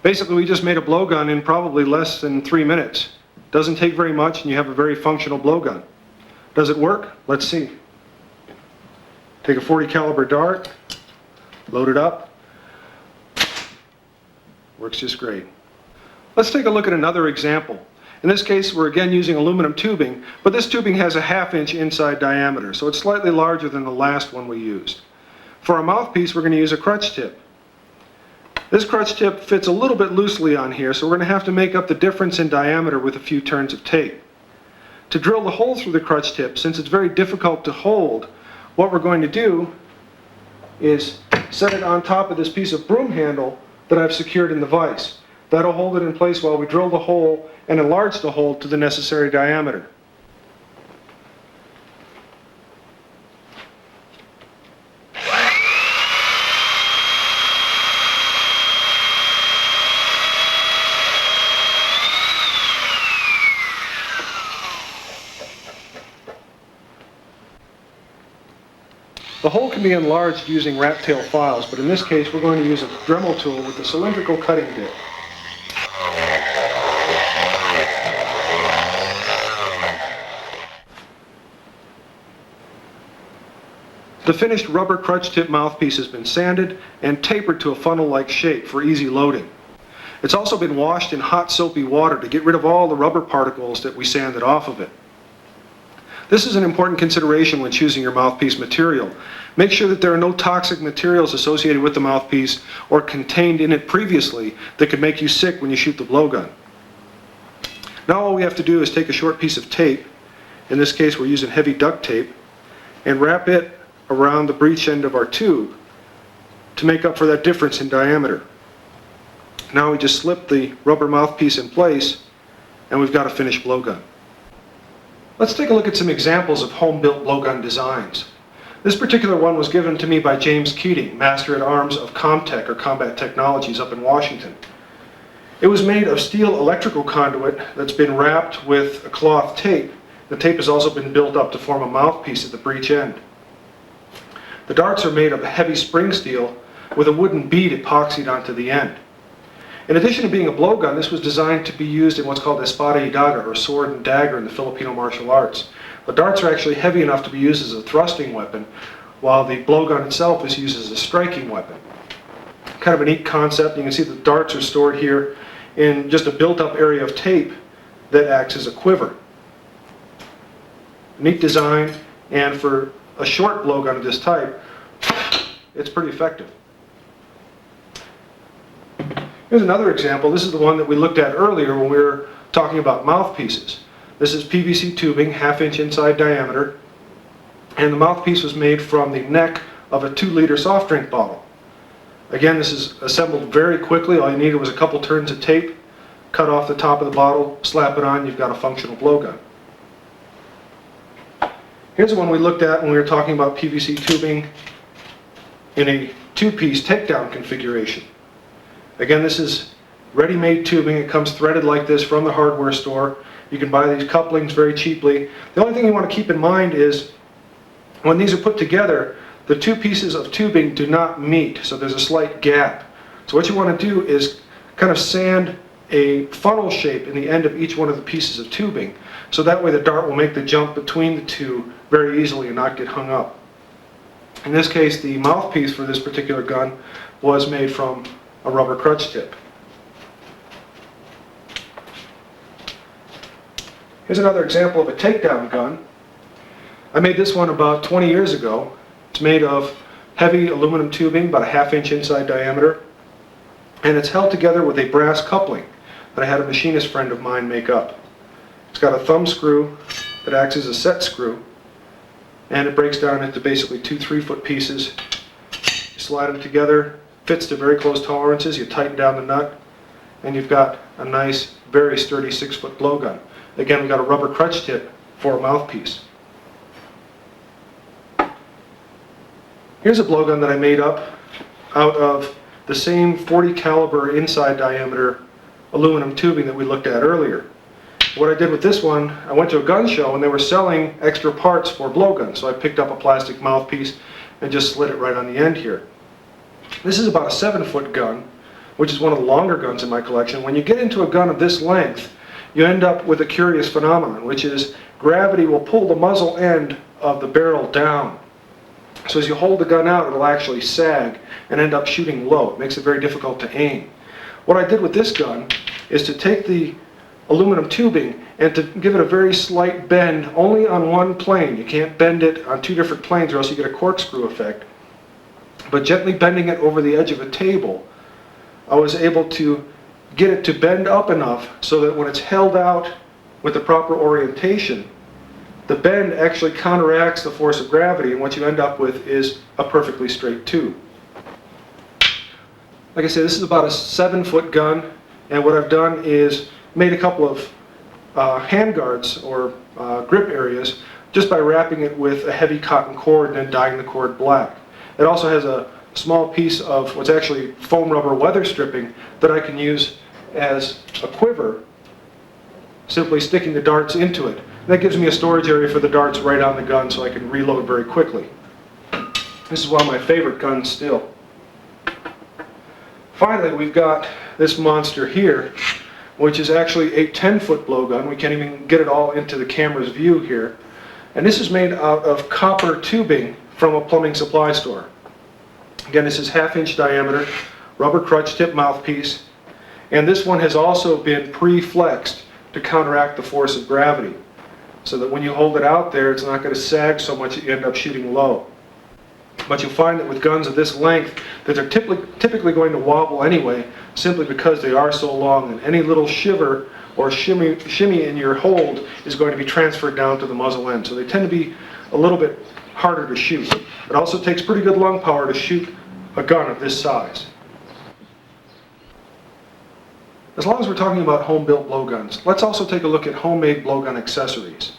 Basically, we just made a blowgun in probably less than 3 minutes. Doesn't take very much, and you have a very functional blowgun. Does it work? Let's see. Take a .40 caliber dart, load it up. Works just great. Let's take a look at another example. In this case, we're again using aluminum tubing, but this tubing has a 1/2 inch inside diameter, so it's slightly larger than the last one we used. For our mouthpiece, we're going to use a crutch tip. This crutch tip fits a little bit loosely on here, so we're going to have to make up the difference in diameter with a few turns of tape. To drill the hole through the crutch tip, since it's very difficult to hold, what we're going to do is set it on top of this piece of broom handle that I've secured in the vise. That'll hold it in place while we drill the hole and enlarge the hole to the necessary diameter. The hole can be enlarged using rat tail files, but in this case we're going to use a Dremel tool with a cylindrical cutting bit. The finished rubber crutch tip mouthpiece has been sanded and tapered to a funnel-like shape for easy loading. It's also been washed in hot soapy water to get rid of all the rubber particles that we sanded off of it. This is an important consideration when choosing your mouthpiece material. Make sure that there are no toxic materials associated with the mouthpiece or contained in it previously that could make you sick when you shoot the blowgun. Now all we have to do is take a short piece of tape, in this case we're using heavy duct tape, and wrap it around the breech end of our tube to make up for that difference in diameter. Now we just slip the rubber mouthpiece in place and we've got a finished blowgun. Let's take a look at some examples of home-built blowgun designs. This particular one was given to me by James Keating, Master at Arms of Comtech or Combat Technologies up in Washington. It was made of steel electrical conduit that's been wrapped with a cloth tape. The tape has also been built up to form a mouthpiece at the breech end. The darts are made of heavy spring steel with a wooden bead epoxied onto the end. In addition to being a blowgun, this was designed to be used in what's called espada y daga, or sword and dagger in the Filipino martial arts. The darts are actually heavy enough to be used as a thrusting weapon, while the blowgun itself is used as a striking weapon. Kind of a neat concept. You can see the darts are stored here in just a built-up area of tape that acts as a quiver. Neat design, and for a short blowgun of this type, it's pretty effective. Here's another example. This is the one that we looked at earlier when we were talking about mouthpieces. This is PVC tubing, 1/2 inch inside diameter, and the mouthpiece was made from the neck of a 2-liter soft drink bottle. Again, this is assembled very quickly. All you needed was a couple turns of tape, cut off the top of the bottle, slap it on, you've got a functional blowgun. Here's the one we looked at when we were talking about PVC tubing in a 2-piece takedown configuration. Again, this is ready-made tubing. It comes threaded like this from the hardware store. You can buy these couplings very cheaply. The only thing you want to keep in mind is when these are put together, the 2 pieces of tubing do not meet, so there's a slight gap. So what you want to do is kind of sand a funnel shape in the end of each one of the pieces of tubing, so that way the dart will make the jump between the two very easily and not get hung up. In this case, the mouthpiece for this particular gun was made from a rubber crutch tip. Here's another example of a takedown gun. I made this one about 20 years ago. It's made of heavy aluminum tubing, about a 1/2 inch inside diameter, and it's held together with a brass coupling that I had a machinist friend of mine make up. It's got a thumb screw that acts as a set screw, and it breaks down into basically 2 3-foot pieces. You slide them together, fits to very close tolerances, you tighten down the nut, and you've got a nice, very sturdy 6-foot blowgun. Again, we've got a rubber crutch tip for a mouthpiece. Here's a blowgun that I made up out of the same 40 caliber inside diameter aluminum tubing that we looked at earlier. What I did with this one, I went to a gun show and they were selling extra parts for blowguns, so I picked up a plastic mouthpiece and just slid it right on the end here. This is about a 7-foot gun, which is one of the longer guns in my collection. When you get into a gun of this length, you end up with a curious phenomenon, which is gravity will pull the muzzle end of the barrel down. So as you hold the gun out, it'll actually sag and end up shooting low. It makes it very difficult to aim. What I did with this gun is to take the aluminum tubing and to give it a very slight bend only on one plane. You can't bend it on 2 different planes or else you get a corkscrew effect. But gently bending it over the edge of a table, I was able to get it to bend up enough so that when it's held out with the proper orientation, the bend actually counteracts the force of gravity, and what you end up with is a perfectly straight tube. Like I said, this is about a 7-foot gun, and what I've done is made a couple of hand guards or grip areas just by wrapping it with a heavy cotton cord and then dyeing the cord black. It also has a small piece of what's actually foam rubber weather stripping that I can use as a quiver, simply sticking the darts into it. That gives me a storage area for the darts right on the gun so I can reload very quickly. This is one of my favorite guns still. Finally, we've got this monster here, which is actually a 10-foot blowgun. We can't even get it all into the camera's view here. And this is made out of copper tubing from a plumbing supply store. Again, this is 1/2-inch diameter, rubber crutch tip mouthpiece, and this one has also been pre-flexed to counteract the force of gravity, so that when you hold it out there, it's not going to sag so much that you end up shooting low. But you'll find that with guns of this length, that they're typically going to wobble anyway, simply because they are so long, and any little shiver or shimmy in your hold is going to be transferred down to the muzzle end. So they tend to be a little bit harder to shoot. It also takes pretty good lung power to shoot a gun of this size. As long as we're talking about home-built blowguns, let's also take a look at homemade blowgun accessories.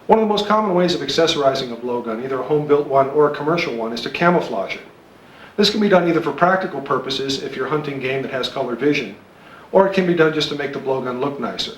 One of the most common ways of accessorizing a blowgun, either a home-built one or a commercial one, is to camouflage it. This can be done either for practical purposes, if you're hunting game that has color vision, or it can be done just to make the blowgun look nicer.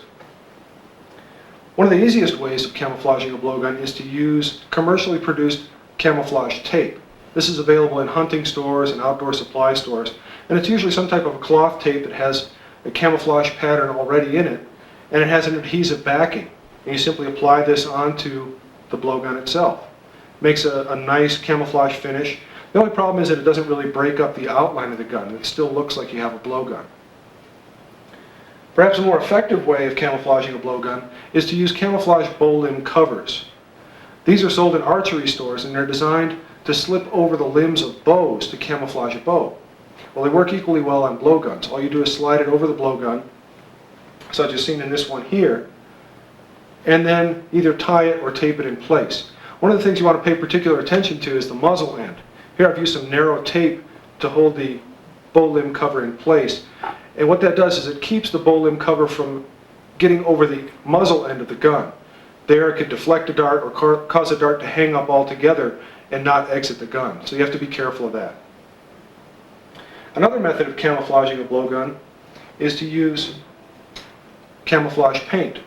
One of the easiest ways of camouflaging a blowgun is to use commercially produced camouflage tape. This is available in hunting stores and outdoor supply stores, and it's usually some type of a cloth tape that has a camouflage pattern already in it, and it has an adhesive backing. And you simply apply this onto the blowgun itself. Makes a nice camouflage finish. The only problem is that it doesn't really break up the outline of the gun. It still looks like you have a blowgun. Perhaps a more effective way of camouflaging a blowgun is to use camouflage bow limb covers. These are sold in archery stores, and they're designed to slip over the limbs of bows to camouflage a bow. Well, they work equally well on blowguns. All you do is slide it over the blowgun, such as seen in this one here, and then either tie it or tape it in place. One of the things you want to pay particular attention to is the muzzle end. Here I've used some narrow tape to hold the bow limb cover in place. And what that does is it keeps the bow limb cover from getting over the muzzle end of the gun. There it could deflect a dart or cause a dart to hang up altogether and not exit the gun. So you have to be careful of that. Another method of camouflaging a blowgun is to use camouflage paint.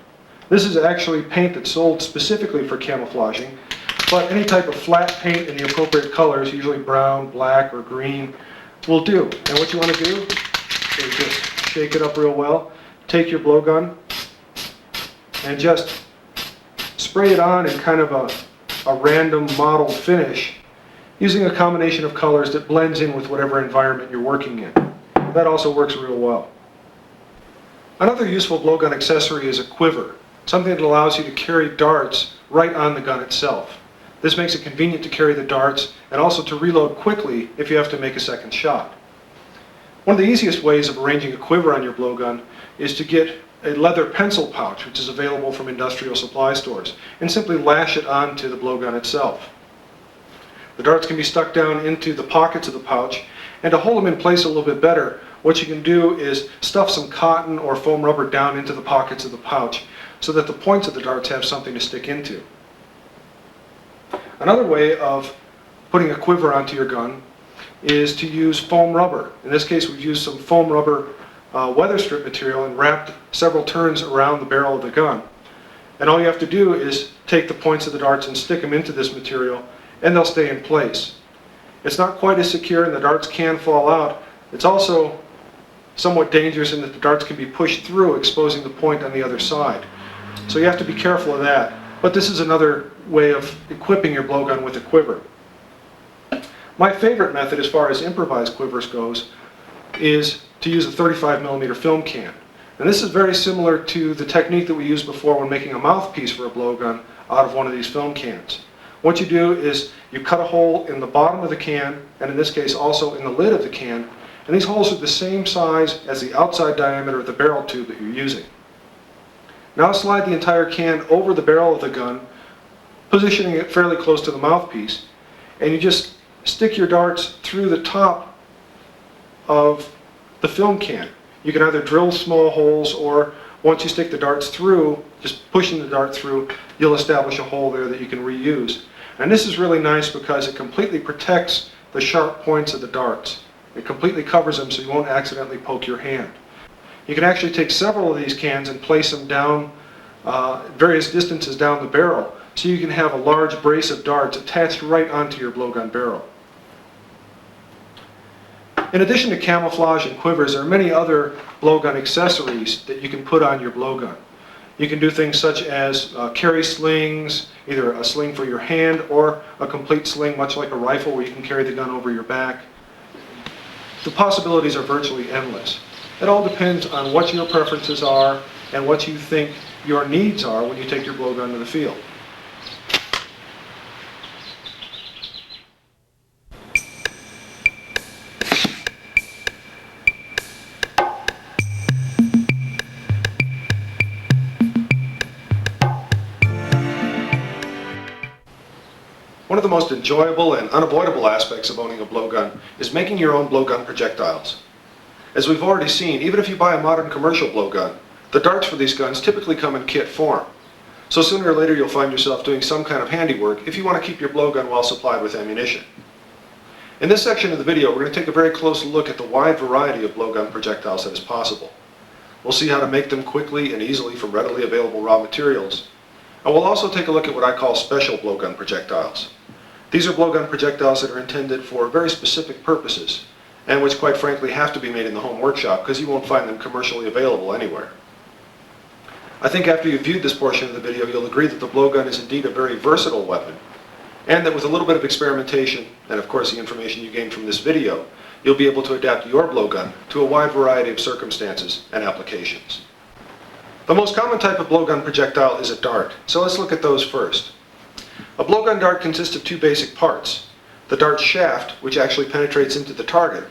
This is actually paint that's sold specifically for camouflaging, but any type of flat paint in the appropriate colors, usually brown, black, or green, will do. And what you want to do is just shake it up real well, take your blowgun, and just spray it on in kind of a random mottled finish, using a combination of colors that blends in with whatever environment you're working in. That also works real well. Another useful blowgun accessory is a quiver, something that allows you to carry darts right on the gun itself. This makes it convenient to carry the darts and also to reload quickly if you have to make a second shot. One of the easiest ways of arranging a quiver on your blowgun is to get a leather pencil pouch, which is available from industrial supply stores, and simply lash it onto the blowgun itself. The darts can be stuck down into the pockets of the pouch, and to hold them in place a little bit better, what you can do is stuff some cotton or foam rubber down into the pockets of the pouch so that the points of the darts have something to stick into. Another way of putting a quiver onto your gun is to use foam rubber. In this case, we've used some foam rubber weather strip material and wrapped several turns around the barrel of the gun. And all you have to do is take the points of the darts and stick them into this material, and they'll stay in place. It's not quite as secure, and the darts can fall out. It's also somewhat dangerous in that the darts can be pushed through, exposing the point on the other side. So you have to be careful of that. But this is another way of equipping your blowgun with a quiver. My favorite method as far as improvised quivers goes is to use a 35mm film can. And this is very similar to the technique that we used before when making a mouthpiece for a blowgun out of one of these film cans. What you do is you cut a hole in the bottom of the can, and in this case also in the lid of the can, and these holes are the same size as the outside diameter of the barrel tube that you're using. Now slide the entire can over the barrel of the gun, positioning it fairly close to the mouthpiece, and you just stick your darts through the top of the film can. You can either drill small holes, or once you stick the darts through, just pushing the dart through, you'll establish a hole there that you can reuse. And this is really nice because it completely protects the sharp points of the darts. It completely covers them so you won't accidentally poke your hand. You can actually take several of these cans and place them down various distances down the barrel, so you can have a large brace of darts attached right onto your blowgun barrel. In addition to camouflage and quivers, there are many other blowgun accessories that you can put on your blowgun. You can do things such as carry slings, either a sling for your hand or a complete sling, much like a rifle, where you can carry the gun over your back. The possibilities are virtually endless. It all depends on what your preferences are and what you think your needs are when you take your blowgun to the field. One of the most enjoyable and unavoidable aspects of owning a blowgun is making your own blowgun projectiles. As we've already seen, even if you buy a modern commercial blowgun, the darts for these guns typically come in kit form. So sooner or later you'll find yourself doing some kind of handiwork if you want to keep your blowgun well supplied with ammunition. In this section of the video, we're going to take a very close look at the wide variety of blowgun projectiles that is possible. We'll see how to make them quickly and easily from readily available raw materials. And we'll also take a look at what I call special blowgun projectiles. These are blowgun projectiles that are intended for very specific purposes, and which quite frankly have to be made in the home workshop because you won't find them commercially available anywhere. I think after you've viewed this portion of the video, you'll agree that the blowgun is indeed a very versatile weapon, and that with a little bit of experimentation, and of course the information you gain from this video, you'll be able to adapt your blowgun to a wide variety of circumstances and applications. The most common type of blowgun projectile is a dart, so let's look at those first. A blowgun dart consists of two basic parts: the dart shaft, which actually penetrates into the target,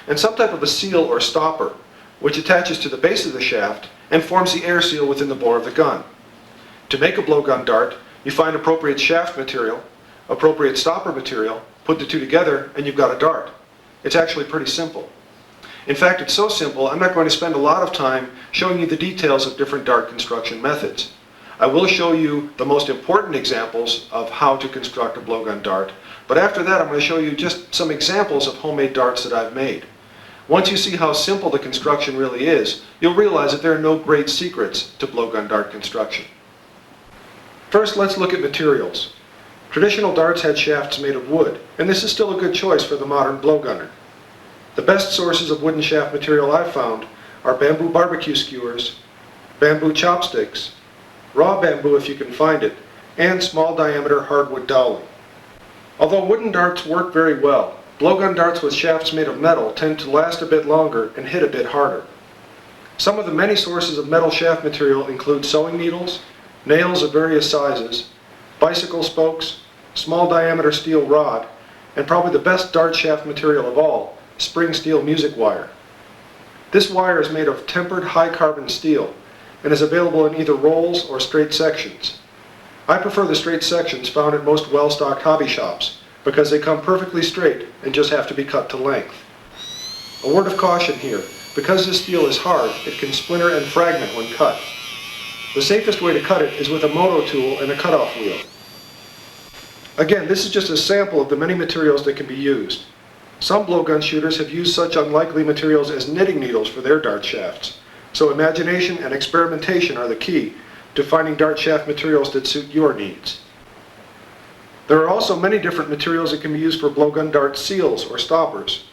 and some type of a seal or stopper, which attaches to the base of the shaft and forms the air seal within the bore of the gun. To make a blowgun dart, you find appropriate shaft material, appropriate stopper material, put the two together, and you've got a dart. It's actually pretty simple. In fact, it's so simple, I'm not going to spend a lot of time showing you the details of different dart construction methods. I will show you the most important examples of how to construct a blowgun dart, but after that I'm going to show you just some examples of homemade darts that I've made. Once you see how simple the construction really is, you'll realize that there are no great secrets to blowgun dart construction. First, let's look at materials. Traditional darts had shafts made of wood, and this is still a good choice for the modern blowgunner. The best sources of wooden shaft material I've found are bamboo barbecue skewers, bamboo chopsticks, raw bamboo if you can find it, and small diameter hardwood dowling. Although wooden darts work very well, blowgun darts with shafts made of metal tend to last a bit longer and hit a bit harder. Some of the many sources of metal shaft material include sewing needles, nails of various sizes, bicycle spokes, small diameter steel rod, and probably the best dart shaft material of all, spring steel music wire. This wire is made of tempered high carbon steel and is available in either rolls or straight sections. I prefer the straight sections found in most well-stocked hobby shops because they come perfectly straight and just have to be cut to length. A word of caution here: because this steel is hard, it can splinter and fragment when cut. The safest way to cut it is with a moto tool and a cutoff wheel. Again, this is just a sample of the many materials that can be used. Some blowgun shooters have used such unlikely materials as knitting needles for their dart shafts. So imagination and experimentation are the key to finding dart shaft materials that suit your needs. There are also many different materials that can be used for blowgun dart seals or stoppers.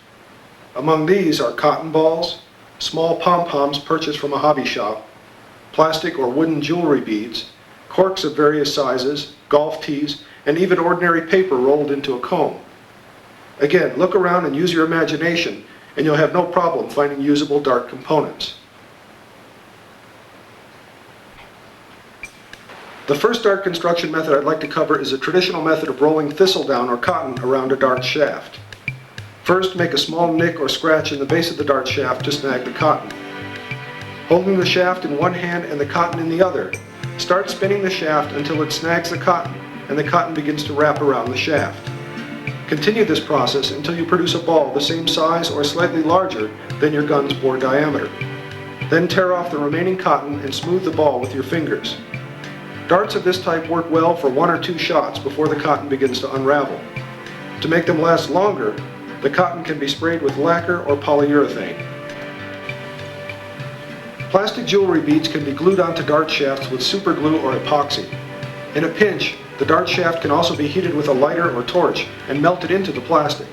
Among these are cotton balls, small pom-poms purchased from a hobby shop, plastic or wooden jewelry beads, corks of various sizes, golf tees, and even ordinary paper rolled into a comb. Again, look around and use your imagination, and you'll have no problem finding usable dart components. The first dart construction method I'd like to cover is a traditional method of rolling thistledown or cotton around a dart shaft. First, make a small nick or scratch in the base of the dart shaft to snag the cotton. Holding the shaft in one hand and the cotton in the other, start spinning the shaft until it snags the cotton and the cotton begins to wrap around the shaft. Continue this process until you produce a ball the same size or slightly larger than your gun's bore diameter. Then tear off the remaining cotton and smooth the ball with your fingers. Darts of this type work well for 1 or 2 shots before the cotton begins to unravel. To make them last longer, the cotton can be sprayed with lacquer or polyurethane. Plastic jewelry beads can be glued onto dart shafts with super glue or epoxy. In a pinch, the dart shaft can also be heated with a lighter or torch and melted into the plastic.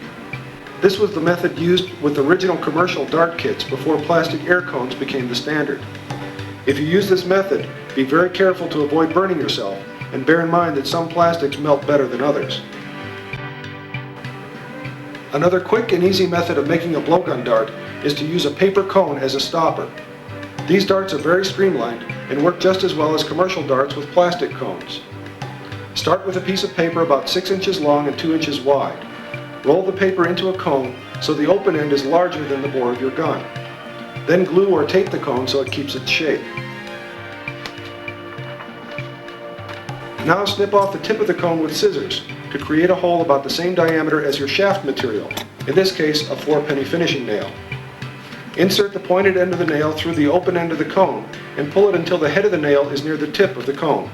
This was the method used with original commercial dart kits before plastic air cones became the standard. If you use this method, be very careful to avoid burning yourself, and bear in mind that some plastics melt better than others. Another quick and easy method of making a blowgun dart is to use a paper cone as a stopper. These darts are very streamlined and work just as well as commercial darts with plastic cones. Start with a piece of paper about 6 inches long and 2 inches wide. Roll the paper into a cone so the open end is larger than the bore of your gun. Then glue or tape the cone so it keeps its shape. Now snip off the tip of the cone with scissors to create a hole about the same diameter as your shaft material, in this case a 4-penny finishing nail. Insert the pointed end of the nail through the open end of the cone and pull it until the head of the nail is near the tip of the cone.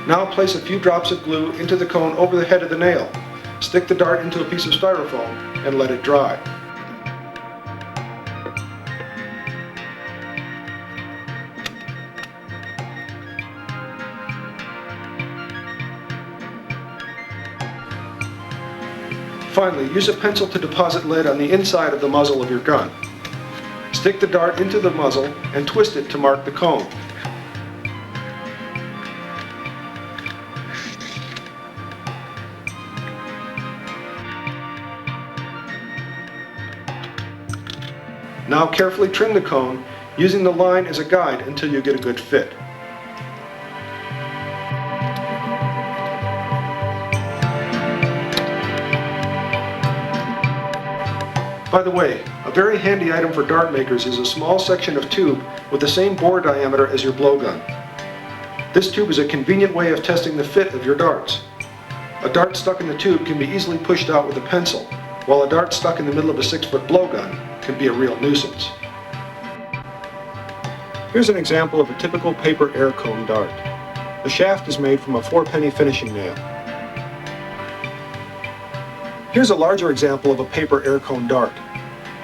Now place a few drops of glue into the cone over the head of the nail. Stick the dart into a piece of styrofoam and let it dry. Finally, use a pencil to deposit lead on the inside of the muzzle of your gun. Stick the dart into the muzzle and twist it to mark the cone. Now carefully trim the cone, using the line as a guide until you get a good fit. By the way, a very handy item for dart makers is a small section of tube with the same bore diameter as your blowgun. This tube is a convenient way of testing the fit of your darts. A dart stuck in the tube can be easily pushed out with a pencil, while a dart stuck in the middle of a 6-foot blowgun can be a real nuisance. Here's an example of a typical paper air cone dart. The shaft is made from a 4-penny finishing nail. Here's a larger example of a paper air cone dart.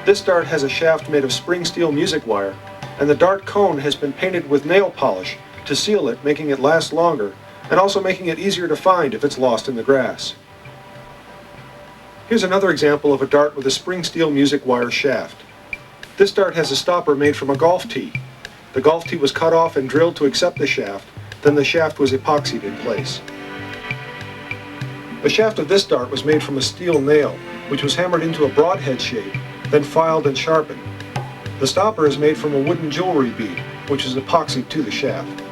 This dart has a shaft made of spring steel music wire, and the dart cone has been painted with nail polish to seal it, making it last longer, and also making it easier to find if it's lost in the grass. Here's another example of a dart with a spring steel music wire shaft. This dart has a stopper made from a golf tee. The golf tee was cut off and drilled to accept the shaft, then the shaft was epoxied in place. The shaft of this dart was made from a steel nail, which was hammered into a broadhead shape, then filed and sharpened. The stopper is made from a wooden jewelry bead, which is epoxied to the shaft.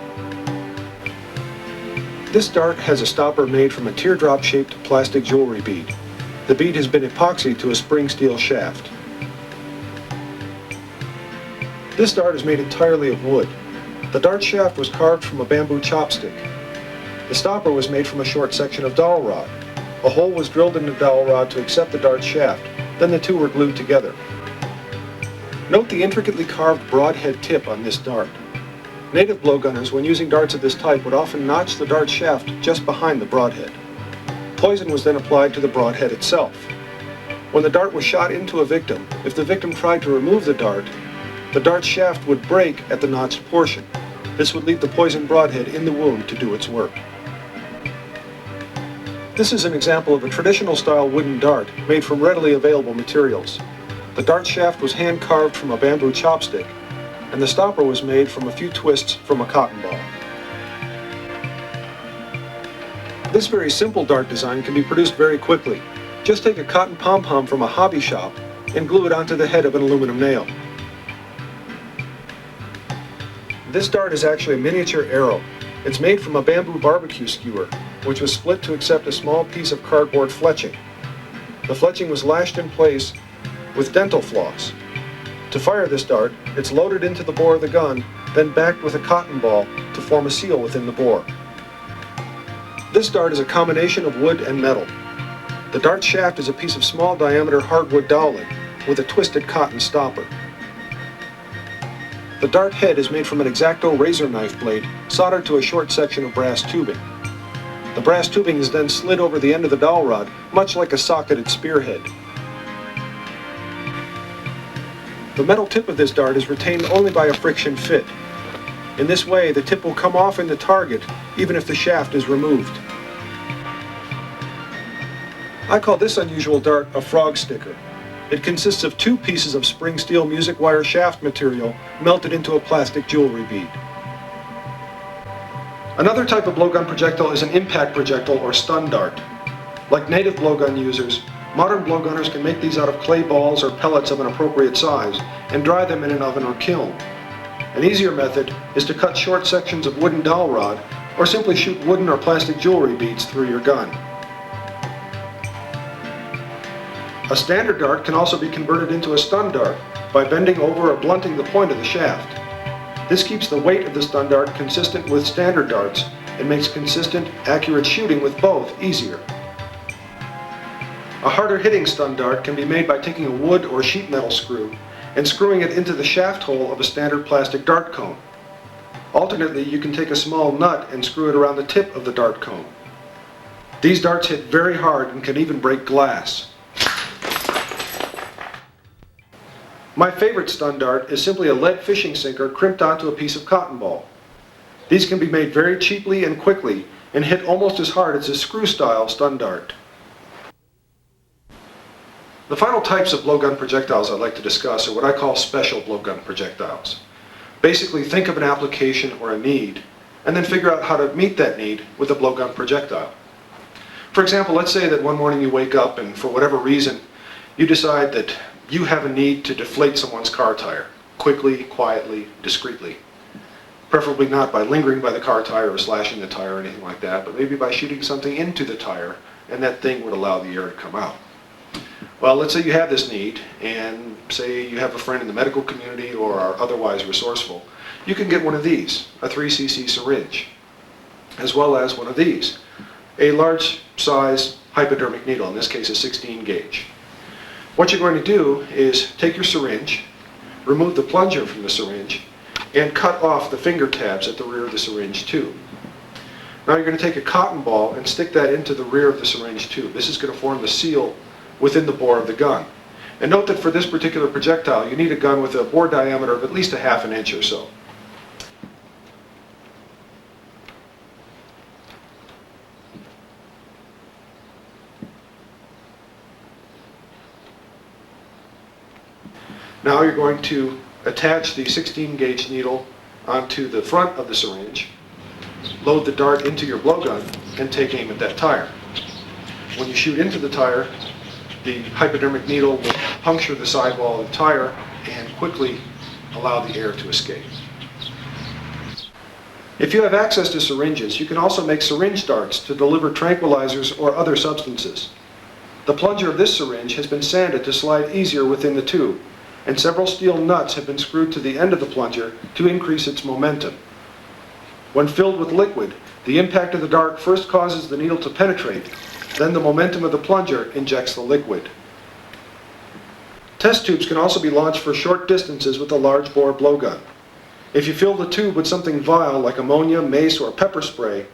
This dart has a stopper made from a teardrop-shaped plastic jewelry bead. The bead has been epoxied to a spring steel shaft. This dart is made entirely of wood. The dart shaft was carved from a bamboo chopstick. The stopper was made from a short section of dowel rod. A hole was drilled in the dowel rod to accept the dart shaft, then the two were glued together. Note the intricately carved broadhead tip on this dart. Native blowgunners, when using darts of this type, would often notch the dart shaft just behind the broadhead. Poison was then applied to the broadhead itself. When the dart was shot into a victim, if the victim tried to remove the dart shaft would break at the notched portion. This would leave the poison broadhead in the wound to do its work. This is an example of a traditional style wooden dart made from readily available materials. The dart shaft was hand carved from a bamboo chopstick, and the stopper was made from a few twists from a cotton ball. This very simple dart design can be produced very quickly. Just take a cotton pom-pom from a hobby shop and glue it onto the head of an aluminum nail. This dart is actually a miniature arrow. It's made from a bamboo barbecue skewer, which was split to accept a small piece of cardboard fletching. The fletching was lashed in place with dental floss. To fire this dart, it's loaded into the bore of the gun, then backed with a cotton ball to form a seal within the bore. This dart is a combination of wood and metal. The dart shaft is a piece of small diameter hardwood dowling with a twisted cotton stopper. The dart head is made from an X-Acto razor knife blade soldered to a short section of brass tubing. The brass tubing is then slid over the end of the dowel rod, much like a socketed spearhead. The metal tip of this dart is retained only by a friction fit. In this way, the tip will come off in the target, even if the shaft is removed. I call this unusual dart a frog sticker. It consists of two pieces of spring steel music wire shaft material melted into a plastic jewelry bead. Another type of blowgun projectile is an impact projectile or stun dart. Like native blowgun users, modern blowgunners can make these out of clay balls or pellets of an appropriate size and dry them in an oven or kiln. An easier method is to cut short sections of wooden dowel rod or simply shoot wooden or plastic jewelry beads through your gun. A standard dart can also be converted into a stun dart by bending over or blunting the point of the shaft. This keeps the weight of the stun dart consistent with standard darts and makes consistent, accurate shooting with both easier. A harder hitting stun dart can be made by taking a wood or sheet metal screw and screwing it into the shaft hole of a standard plastic dart cone. Alternately, you can take a small nut and screw it around the tip of the dart cone. These darts hit very hard and can even break glass. My favorite stun dart is simply a lead fishing sinker crimped onto a piece of cotton ball. These can be made very cheaply and quickly and hit almost as hard as a screw-style stun dart. The final types of blowgun projectiles I'd like to discuss are what I call special blowgun projectiles. Basically, think of an application or a need, and then figure out how to meet that need with a blowgun projectile. For example, let's say that one morning you wake up and for whatever reason, you decide that you have a need to deflate someone's car tire, quickly, quietly, discreetly. Preferably not by lingering by the car tire or slashing the tire or anything like that, but maybe by shooting something into the tire, and that thing would allow the air to come out. Well, let's say you have this need, and say you have a friend in the medical community or are otherwise resourceful. You can get one of these, a 3cc syringe, as well as one of these, a large size hypodermic needle, in this case a 16 gauge. What you're going to do is take your syringe, remove the plunger from the syringe, and cut off the finger tabs at the rear of the syringe tube. Now you're going to take a cotton ball and stick that into the rear of the syringe tube. This is going to form the seal within the bore of the gun. And note that for this particular projectile, you need a gun with a bore diameter of at least a half an inch or so. Now you're going to attach the 16 gauge needle onto the front of the syringe, load the dart into your blowgun, and take aim at that tire. When you shoot into the tire, the hypodermic needle will puncture the sidewall of the tire and quickly allow the air to escape. If you have access to syringes, you can also make syringe darts to deliver tranquilizers or other substances. The plunger of this syringe has been sanded to slide easier within the tube, and several steel nuts have been screwed to the end of the plunger to increase its momentum. When filled with liquid, the impact of the dart first causes the needle to penetrate, then the momentum of the plunger injects the liquid. Test tubes can also be launched for short distances with a large bore blowgun. If you fill the tube with something vile like ammonia, mace, or pepper spray,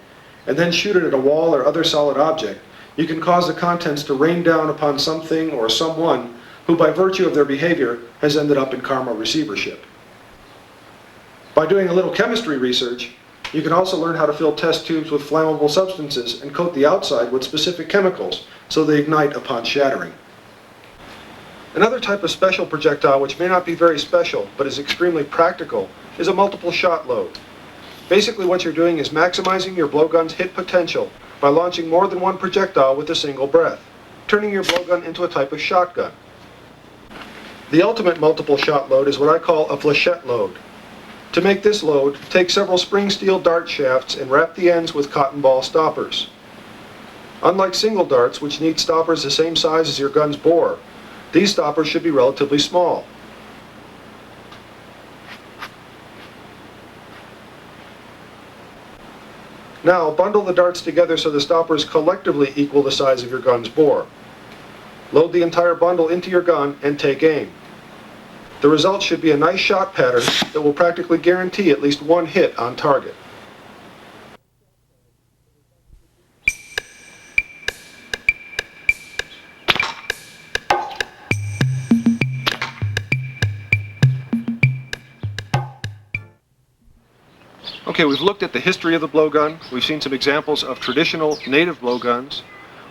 and then shoot it at a wall or other solid object, you can cause the contents to rain down upon something or someone who, by virtue of their behavior, has ended up in karma receivership. By doing a little chemistry research, you can also learn how to fill test tubes with flammable substances and coat the outside with specific chemicals so they ignite upon shattering. Another type of special projectile, which may not be very special but is extremely practical, is a multiple shot load. Basically what you're doing is maximizing your blowgun's hit potential by launching more than one projectile with a single breath, turning your blowgun into a type of shotgun. The ultimate multiple shot load is what I call a flechette load. To make this load, take several spring steel dart shafts and wrap the ends with cotton ball stoppers. Unlike single darts, which need stoppers the same size as your gun's bore, these stoppers should be relatively small. Now, bundle the darts together so the stoppers collectively equal the size of your gun's bore. Load the entire bundle into your gun and take aim. The result should be a nice shot pattern that will practically guarantee at least one hit on target. Okay, we've looked at the history of the blowgun. We've seen some examples of traditional native blowguns.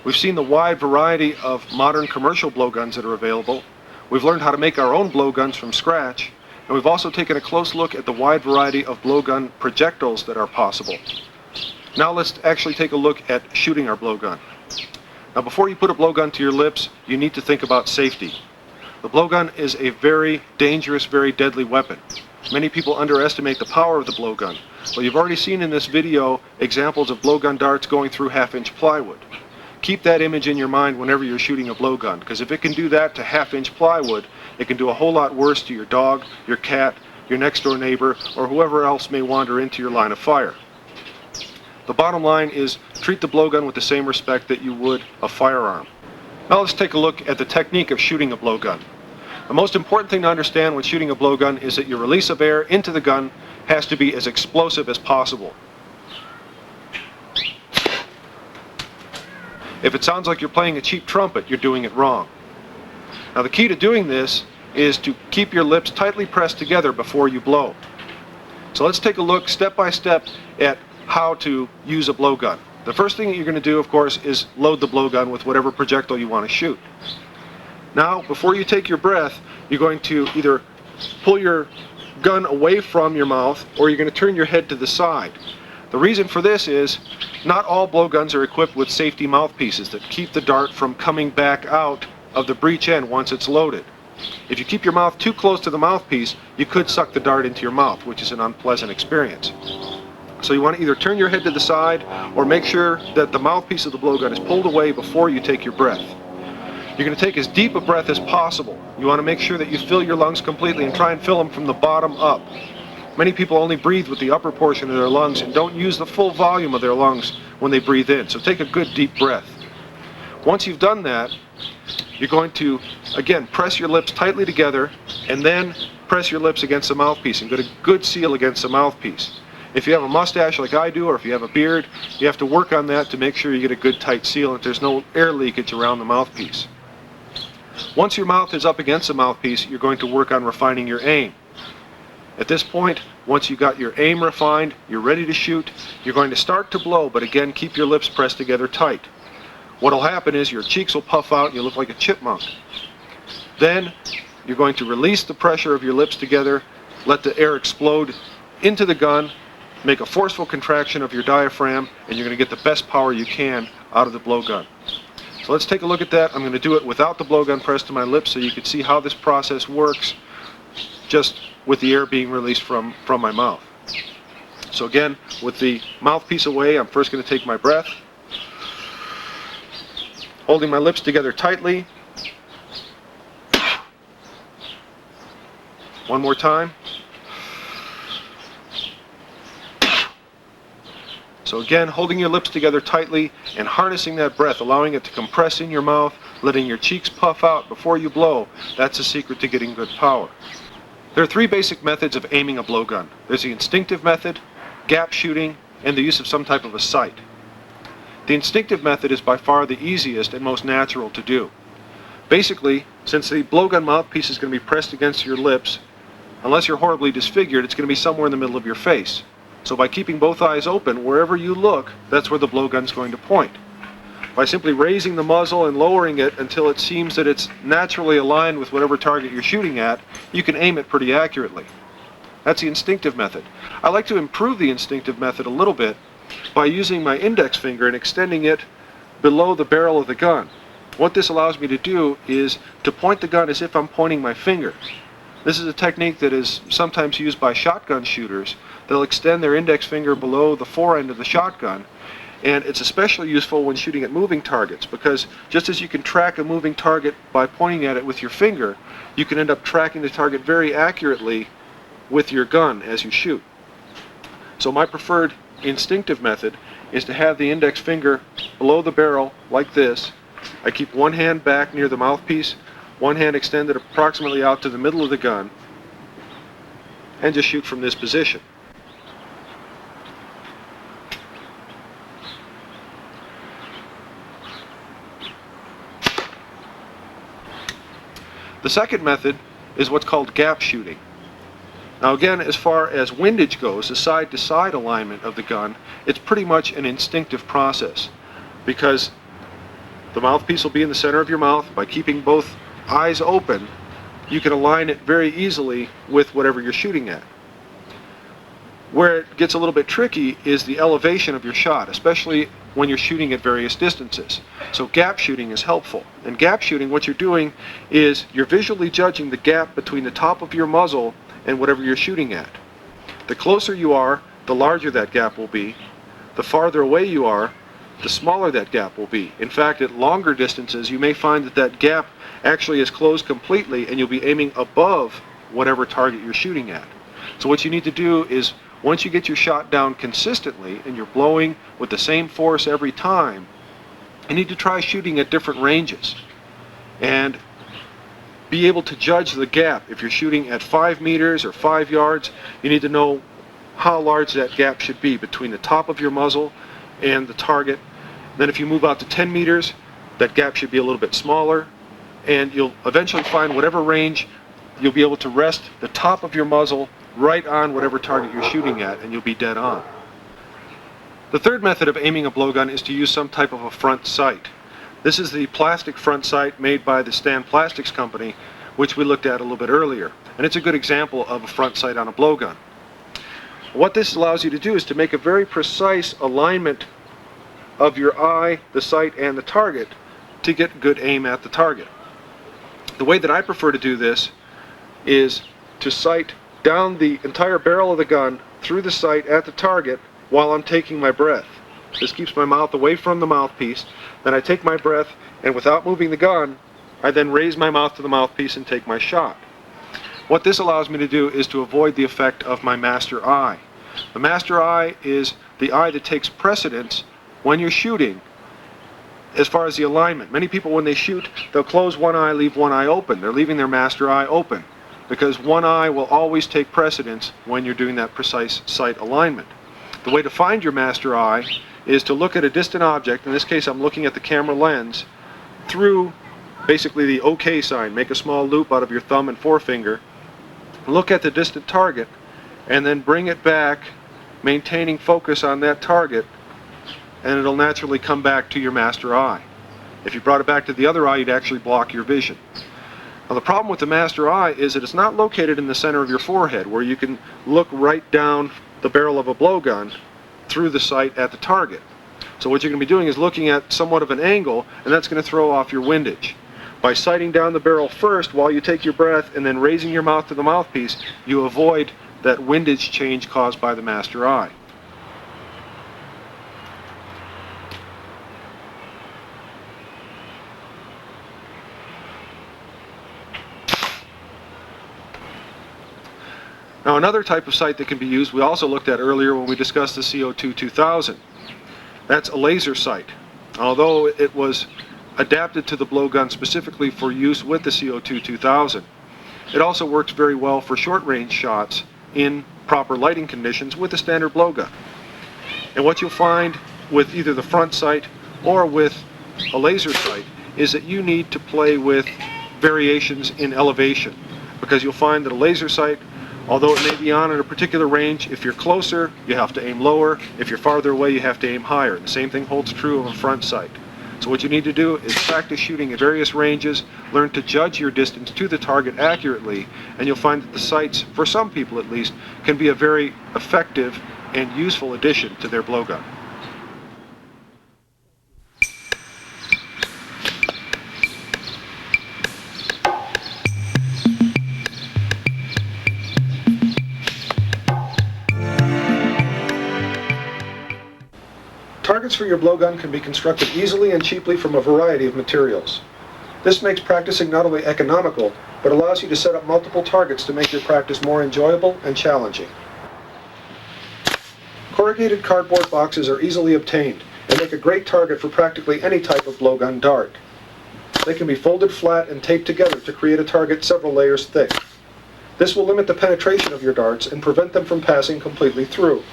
We've seen the wide variety of modern commercial blowguns that are available. We've learned how to make our own blowguns from scratch. And we've also taken a close look at the wide variety of blowgun projectiles that are possible. Now let's actually take a look at shooting our blowgun. Now before you put a blowgun to your lips, you need to think about safety. The blowgun is a very dangerous, very deadly weapon. Many people underestimate the power of the blowgun. Well, you've already seen in this video examples of blowgun darts going through half-inch plywood. Keep that image in your mind whenever you're shooting a blowgun, because if it can do that to half-inch plywood, it can do a whole lot worse to your dog, your cat, your next-door neighbor, or whoever else may wander into your line of fire. The bottom line is treat the blowgun with the same respect that you would a firearm. Now let's take a look at the technique of shooting a blowgun. The most important thing to understand when shooting a blowgun is that your release of air into the gun has to be as explosive as possible. If it sounds like you're playing a cheap trumpet, you're doing it wrong. Now the key to doing this is to keep your lips tightly pressed together before you blow. So let's take a look step by step at how to use a blowgun. The first thing that you're going to do, of course, is load the blowgun with whatever projectile you want to shoot. Now, before you take your breath, you're going to either pull your gun away from your mouth or you're going to turn your head to the side. The reason for this is not all blowguns are equipped with safety mouthpieces that keep the dart from coming back out of the breech end once it's loaded. If you keep your mouth too close to the mouthpiece, you could suck the dart into your mouth, which is an unpleasant experience. So you want to either turn your head to the side or make sure that the mouthpiece of the blowgun is pulled away before you take your breath. You're going to take as deep a breath as possible. You want to make sure that you fill your lungs completely and try and fill them from the bottom up. Many people only breathe with the upper portion of their lungs and don't use the full volume of their lungs when they breathe in. So take a good deep breath. Once you've done that, you're going to, again, press your lips tightly together and then press your lips against the mouthpiece and get a good seal against the mouthpiece. If you have a mustache like I do, or if you have a beard, you have to work on that to make sure you get a good tight seal and there's no air leakage around the mouthpiece. Once your mouth is up against the mouthpiece, you're going to work on refining your aim. At this point, once you got your aim refined, you're ready to shoot, you're going to start to blow, but again, keep your lips pressed together tight. What'll happen is your cheeks will puff out and you look like a chipmunk. Then, you're going to release the pressure of your lips together, let the air explode into the gun, make a forceful contraction of your diaphragm, and you're going to get the best power you can out of the blowgun. So let's take a look at that. I'm going to do it without the blowgun pressed to my lips so you can see how this process works just with the air being released from my mouth. So again, with the mouthpiece away, I'm first going to take my breath, holding my lips together tightly. One more time. So again, holding your lips together tightly and harnessing that breath, allowing it to compress in your mouth, letting your cheeks puff out before you blow. That's the secret to getting good power. There are three basic methods of aiming a blowgun. There's the instinctive method, gap shooting, and the use of some type of a sight. The instinctive method is by far the easiest and most natural to do. Basically, since the blowgun mouthpiece is going to be pressed against your lips, unless you're horribly disfigured, it's going to be somewhere in the middle of your face. So by keeping both eyes open, wherever you look, that's where the blowgun's going to point. By simply raising the muzzle and lowering it until it seems that it's naturally aligned with whatever target you're shooting at, you can aim it pretty accurately. That's the instinctive method. I like to improve the instinctive method a little bit by using my index finger and extending it below the barrel of the gun. What this allows me to do is to point the gun as if I'm pointing my finger. This is a technique that is sometimes used by shotgun shooters. They'll extend their index finger below the fore end of the shotgun, and it's especially useful when shooting at moving targets, because just as you can track a moving target by pointing at it with your finger, you can end up tracking the target very accurately with your gun as you shoot. So my preferred instinctive method is to have the index finger below the barrel like this. I keep one hand back near the mouthpiece, one hand extended approximately out to the middle of the gun, and just shoot from this position. The second method is what's called gap shooting. Now again, as far as windage goes, the side-to-side alignment of the gun, it's pretty much an instinctive process, because the mouthpiece will be in the center of your mouth. By keeping both eyes open, you can align it very easily with whatever you're shooting at. Where it gets a little bit tricky is the elevation of your shot, especially when you're shooting at various distances. So gap shooting is helpful. In gap shooting, what you're doing is you're visually judging the gap between the top of your muzzle and whatever you're shooting at. The closer you are, the larger that gap will be. The farther away you are, the smaller that gap will be. In fact, at longer distances, you may find that that gap actually is closed completely and you'll be aiming above whatever target you're shooting at. So what you need to do is, once you get your shot down consistently and you're blowing with the same force every time, you need to try shooting at different ranges and be able to judge the gap. If you're shooting at 5 meters or 5 yards, you need to know how large that gap should be between the top of your muzzle and the target. Then if you move out to 10 meters, that gap should be a little bit smaller, and you'll eventually find whatever range you'll be able to rest the top of your muzzle right on whatever target you're shooting at, and you'll be dead on. The third method of aiming a blowgun is to use some type of a front sight. This is the plastic front sight made by the Stan Plastics company, which we looked at a little bit earlier, and it's a good example of a front sight on a blowgun. What this allows you to do is to make a very precise alignment of your eye, the sight, and the target to get good aim at the target. The way that I prefer to do this is to sight down the entire barrel of the gun through the sight at the target while I'm taking my breath. This keeps my mouth away from the mouthpiece. Then I take my breath, and without moving the gun, I then raise my mouth to the mouthpiece and take my shot. What this allows me to do is to avoid the effect of my master eye. The master eye is the eye that takes precedence when you're shooting as far as the alignment. Many people, when they shoot, they'll close one eye, leave one eye open. They're leaving their master eye open, because one eye will always take precedence when you're doing that precise sight alignment. The way to find your master eye is to look at a distant object. In this case, I'm looking at the camera lens through basically the OK sign. Make a small loop out of your thumb and forefinger. Look at the distant target and then bring it back, maintaining focus on that target, and it'll naturally come back to your master eye. If you brought it back to the other eye, you'd actually block your vision. Now the problem with the master eye is that it's not located in the center of your forehead, where you can look right down the barrel of a blowgun through the sight at the target. So what you're going to be doing is looking at somewhat of an angle, and that's going to throw off your windage. By sighting down the barrel first while you take your breath and then raising your mouth to the mouthpiece, you avoid that windage change caused by the master eye. Now another type of sight that can be used, we also looked at earlier when we discussed the CO2 2000. That's a laser sight. Although it was adapted to the blowgun specifically for use with the CO2 2000, it also works very well for short-range shots in proper lighting conditions with a standard blowgun. And what you'll find with either the front sight or with a laser sight is that you need to play with variations in elevation, because you'll find that a laser sight, although it may be on at a particular range, if you're closer, you have to aim lower. If you're farther away, you have to aim higher. The same thing holds true of a front sight. So what you need to do is practice shooting at various ranges, learn to judge your distance to the target accurately, and you'll find that the sights, for some people at least, can be a very effective and useful addition to their blowgun. Targets for your blowgun can be constructed easily and cheaply from a variety of materials. This makes practicing not only economical, but allows you to set up multiple targets to make your practice more enjoyable and challenging. Corrugated cardboard boxes are easily obtained and make a great target for practically any type of blowgun dart. They can be folded flat and taped together to create a target several layers thick. This will limit the penetration of your darts and prevent them from passing completely through.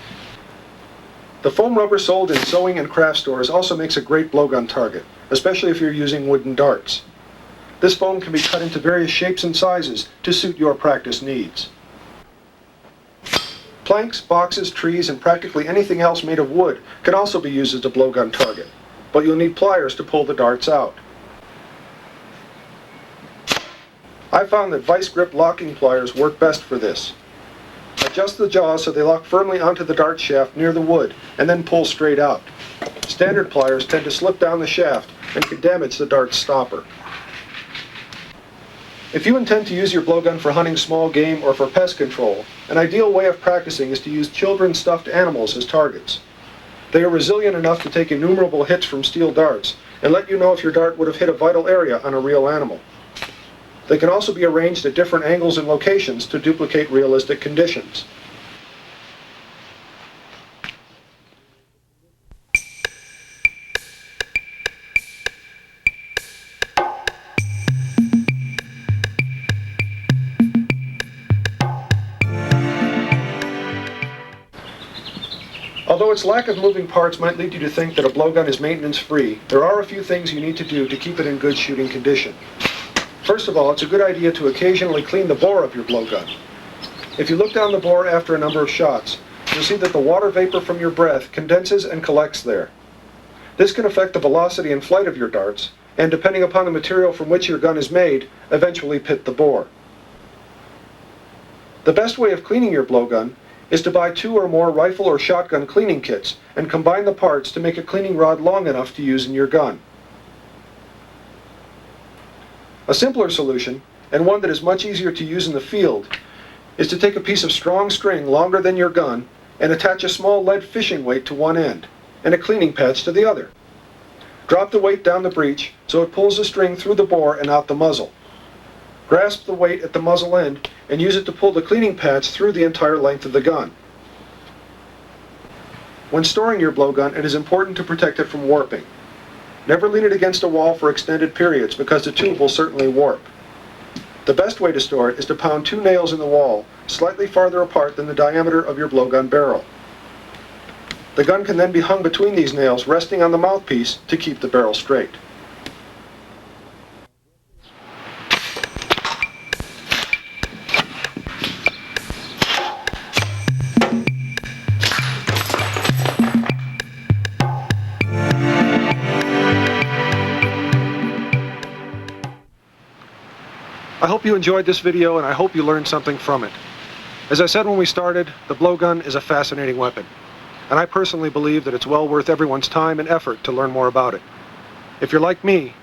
The foam rubber sold in sewing and craft stores also makes a great blowgun target, especially if you're using wooden darts. This foam can be cut into various shapes and sizes to suit your practice needs. Planks, boxes, trees, and practically anything else made of wood can also be used as a blowgun target, but you'll need pliers to pull the darts out. I found that vice grip locking pliers work best for this. Adjust the jaws so they lock firmly onto the dart shaft near the wood, and then pull straight out. Standard pliers tend to slip down the shaft and can damage the dart's stopper. If you intend to use your blowgun for hunting small game or for pest control, an ideal way of practicing is to use children's stuffed animals as targets. They are resilient enough to take innumerable hits from steel darts and let you know if your dart would have hit a vital area on a real animal. They can also be arranged at different angles and locations to duplicate realistic conditions. Although its lack of moving parts might lead you to think that a blowgun is maintenance-free, there are a few things you need to do to keep it in good shooting condition. First of all, it's a good idea to occasionally clean the bore of your blowgun. If you look down the bore after a number of shots, you'll see that the water vapor from your breath condenses and collects there. This can affect the velocity and flight of your darts, and depending upon the material from which your gun is made, eventually pit the bore. The best way of cleaning your blowgun is to buy 2 or more rifle or shotgun cleaning kits and combine the parts to make a cleaning rod long enough to use in your gun. A simpler solution, and one that is much easier to use in the field, is to take a piece of strong string longer than your gun and attach a small lead fishing weight to one end and a cleaning patch to the other. Drop the weight down the breech so it pulls the string through the bore and out the muzzle. Grasp the weight at the muzzle end and use it to pull the cleaning patch through the entire length of the gun. When storing your blowgun, it is important to protect it from warping. Never lean it against a wall for extended periods because the tube will certainly warp. The best way to store it is to pound 2 nails in the wall, slightly farther apart than the diameter of your blowgun barrel. The gun can then be hung between these nails, resting on the mouthpiece to keep the barrel straight. I hope you enjoyed this video, and I hope you learned something from it. As I said when we started, the blowgun is a fascinating weapon, and I personally believe that it's well worth everyone's time and effort to learn more about it. If you're like me,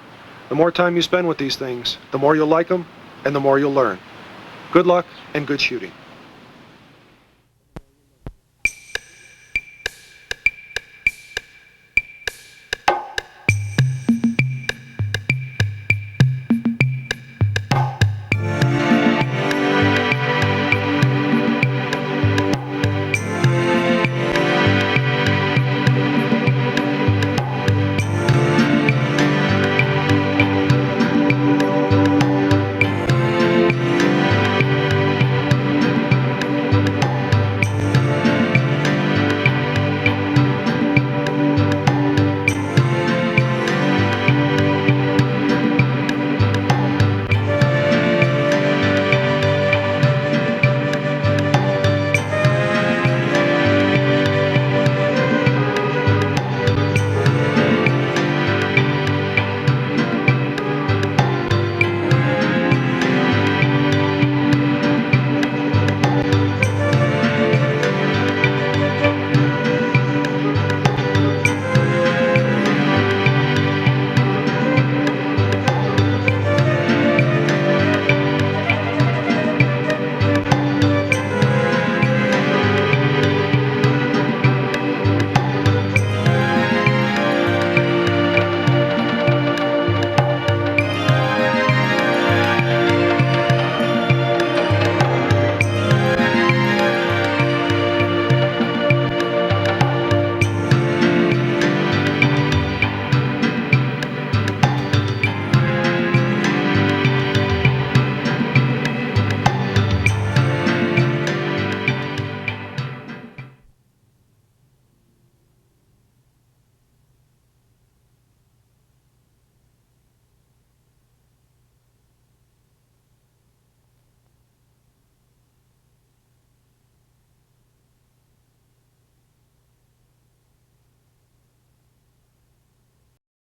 the more time you spend with these things, the more you'll like them, and the more you'll learn. Good luck and good shooting.